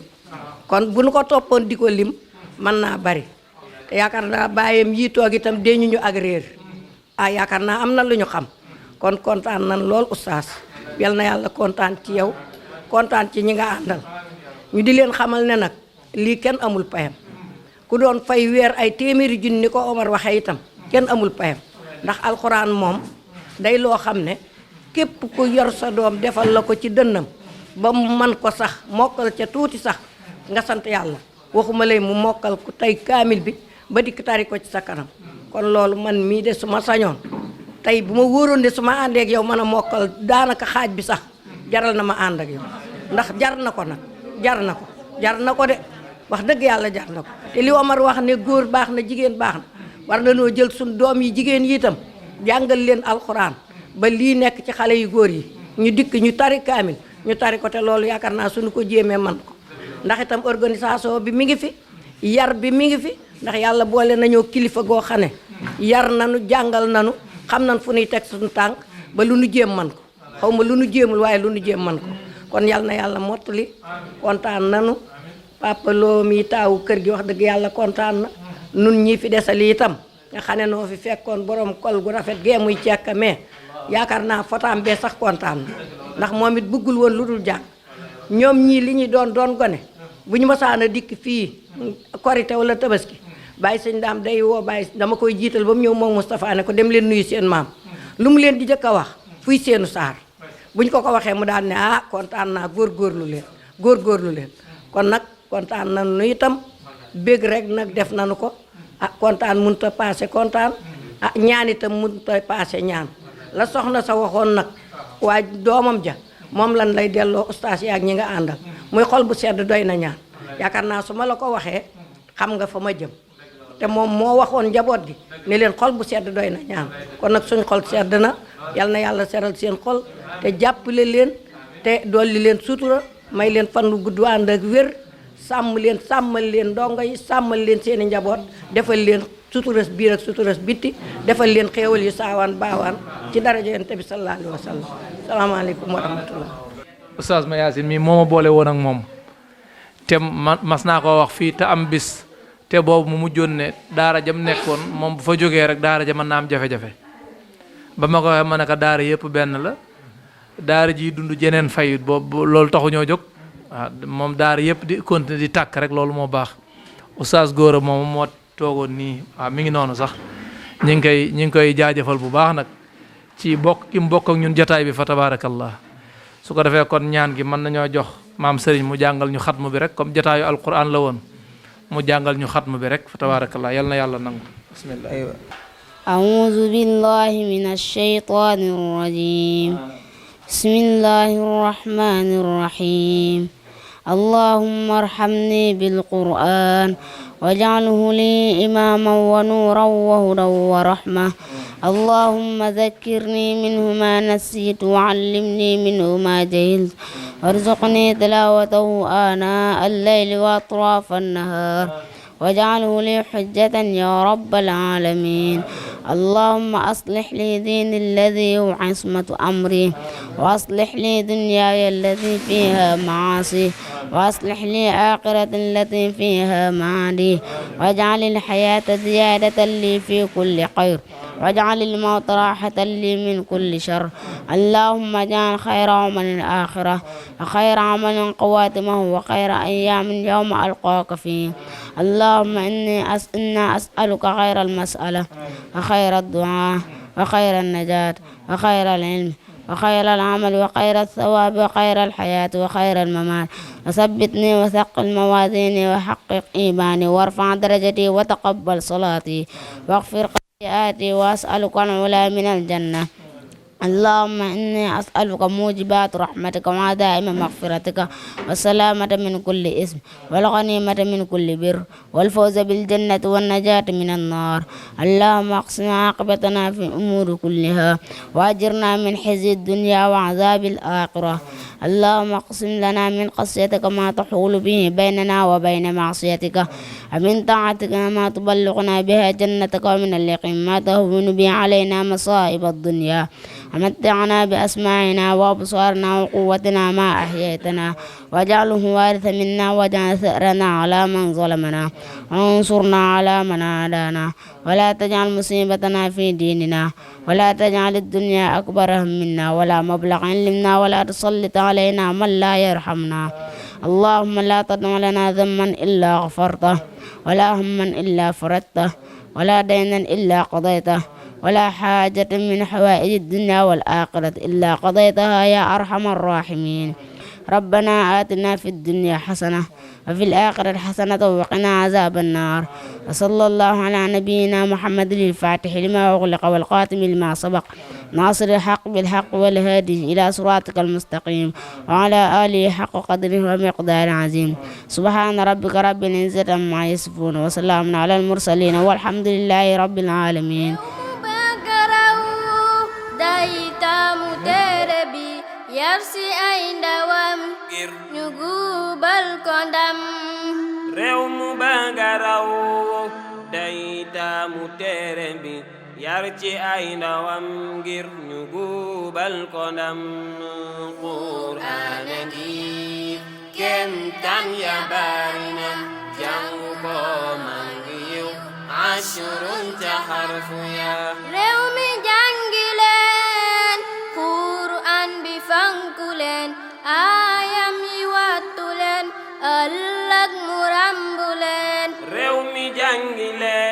kon bu nu ko toppoon di ko lim mën naa bari te yaakaar naa bàyyam yii toog itam deñu ñu ak réer yaakaar naa am na lu ñu xam kon kontaan nan lool oustaz yal na yàlla kontaan ci yow kontaan ci ñi nga àndal ñu di leen xamal ne nag lii kenn amul payam ku doon fay weer ay téeméeri junni ni ko Omar waxee itam kenn amul payam ndax alxuraan moom day loo xam ne képp ku yor sa doom defal la ko ci dënnam ba mu man ko sax mokkal ca tuuti sax nga sant yàlla waxuma lay mu mokkal ku tey kaamil bi ba dikk tari ko ci sa kanam kon loolu man mii de su ma sañoon tey bu ma wóoroon de su ma àndeek yow mën a mokkal daanaka xaaj bi sax jaral na ma ànd ak yow ndax jar na ko nag jar na ko de wax dëgg yàlla jar na ko te li Omar wax ne góor baax na jigéen baax na war na noo jël suñ doom yi jigéen yi itam jàngal leen alxuraan ba lii nekk ci xale yu góor yi ñu dikk ñu tari kaamil ñu tari ko te loolu yaakaar naa suñu ko jéemee man ko ndax itam organisation bi mi ngi fi yar bi mi ngi fi ndax yàlla boole nañoo kilifa goo xam ne yar nanu jàngal nanu xam nan fu nuy teg suñu tànk ba lu nu jéem man ko xaw ma lu nu jéemul waaye lu nu jéem man ko kon yal na yàlla mottali kontaan nanu papa Lo mi taawu kër gi wax dëgg yàlla kontaan na nun ñi fi desali itam nga xam ne noo fi fekkoon borom kol gu rafet gee muy cekka mais yaakaar naa fotaam bee sax kontaan na ndax moom it bëggul woon lu dul jàng ñoom ñii li ñuy doon gone bu ñu masaan a dikk fii korite wala tabaski bàyyi sëñ daam day woo bàyyi dama koy jiital ba mu ñëw moom Moustapha ne ko dem leen nuyu seen maam lu mu leen di jëkk a wax fuy seenu saar buñ ko waxee mu daal ne kontaan naa góorgóorlu leen kon nag kontaan nañu itam bég rek nag def nañu ko kontaan mënut a paase kontaan ñaan itam mënut a paase ñaan la soxna sa waxoon nag waaye doomam ja moom lan lay delloo ustaas yi ak ñi nga àndal muy xol bu sedd doy na ñaan yaakaar naa su ma la ko waxee xam nga fa ma jëm te moom moo waxoon njaboot gi ne leen xol bu sedd doy na ñaan kon nag suñ xol sedd na yal na yàlla seral seen xol te jàppale leen te dolli leen sutura may leen fan lu gudd ànd ak wér sàmmal leen ndongo yi sàmmal leen seeni njaboot defal leen suturas biir ak suturas bitti defal leen xéewal yu saawaan baawaan ci daraja yonent bi sallallahu alayhi wa sallam salaamaaleykum wa rahmatullah. Oustaz Mayacine mii moo ma boole woon ak moom te mas naa koo wax fii te am bis te boobu mu mujjoon ne daara jam nekkoon moom bu fa jógee rek daara ja mën naa am jafe-jafe ba ma ko waxee ma ne ko daara yëpp benn la daara ji dund jeneen fayut boobu loolu taxu ñoo jóg waaw moom daara yëpp di continuer di tàkk rek loolu moo baax Oustaz Gora moom moo toogoon nii waaw mi ngi noonu sax ñi ngi koy jaajëfal bu baax nag ci bokk ki mu bokk ak ñun jotaay bi fa tabaarakallah su ko defee kon ñaan gi mën nañoo jox maam Serigne mu jàngal ñu xatmu bi rek comme jotaayu alquran la woon mu jàngal ñu xatmu bi rek fa tabaarakallah yal na yàlla nangu bismillah. أعوذ بالله من الشيطان الرجيم بسم الله الرحمن الرحيم اللهم ارحمني بالقرآن واجعله لي إماما ونورا وهدى ورحمة اللهم ذكرني منه ما نسيت وعلمني منه ما جهلت وارزقني تلاوته آناء الليل وأطراف النهار واجعله لي حجة يا رب العالمين اللهم أصلح لي ديني الذي هو عصمة أمري وأصلح لي دنياي التي فيها معاصي وأصلح لي آخرة التي فيها معادي واجعل الحياة زيادة لي في كل خير واجعل الموت راحة لي من كل شر اللهم اجعل خير عمل الآخرة وخير عمل خواتمه وخير أيام يوم ألقاك فيه اللهم إنا أسألك خير المسألة وخير الدعاء وخير النجاة وخير العلم وخير العمل وخير الثواب وخير الحياة وخير الممات وثبتني وثقل موازيني وحقق إيماني وارفع درجتي وتقبل صلاتي واغفر خطيئاتي وأسألك العلا من الجنة اللهم إني أسألك موجبات رحمتك وعزائم مغفرتك والسلامة من كل إثم والغنيمة من كل بر والفوز بالجنة والنجاة من النار اللهم اقسم عاقبتنا في الأمور كلها وأجرنا من خزي الدنيا وعذاب الآخرة اللهم اقسم لنا من خشيتك ما تحول به بيننا وبين معصيتك ومن طاعتك ما تبلغنا بها جنتك ومن اليقين ما تهون به علينا مصائب الدنيا ومتعنا بأسماعنا وأبصارنا وقوتنا ما أحييتنا واجعله وارث منا واجعل ثأرنا على من ظلمنا وانصرنا على من عادانا ولا تجعل مصيبتنا في ديننا ولا تجعل الدنيا أكبر همنا ولا مبلغ علمنا ولا تسلط علينا من لا يرحمنا اللهم لا تدع لنا ذنبا إلا غفرته ولا هما إلا فرجته ولا دينا إلا قضيته ولا حاجة من حوائج الدنيا والآخرة إلا قضيتها يا أرحم الراحمين ربنا آتنا في الدنيا حسنة وفي الآخرة حسنة وقنا عذاب النار وصلى الله على نبينا محمد الفاتح لما أغلق والقاتم لما سبق ناصر الحق بالحق والهادي إلى صراطك المستقيم وعلى آله حق قدره ومقدار عظيم سبحان ربك رب العزة عما يصفون وسلام على المرسلين والحمد لله رب العالمين yarsi ay ndawam ngir ñu gubal ko ndam réew mu bëgga raw day taamu téere bi yar ci ay ndawam ngir ñu gubal ko ndam Qur'aan ngi kemtaan ya bari na jàngu ko man ngi yiw ashrun ca xarfu ya réew mi jàngi leen Qur'an bi fanku leen aayam yi wattu leen ëllëg mu rambu leen réew mi jàngi leen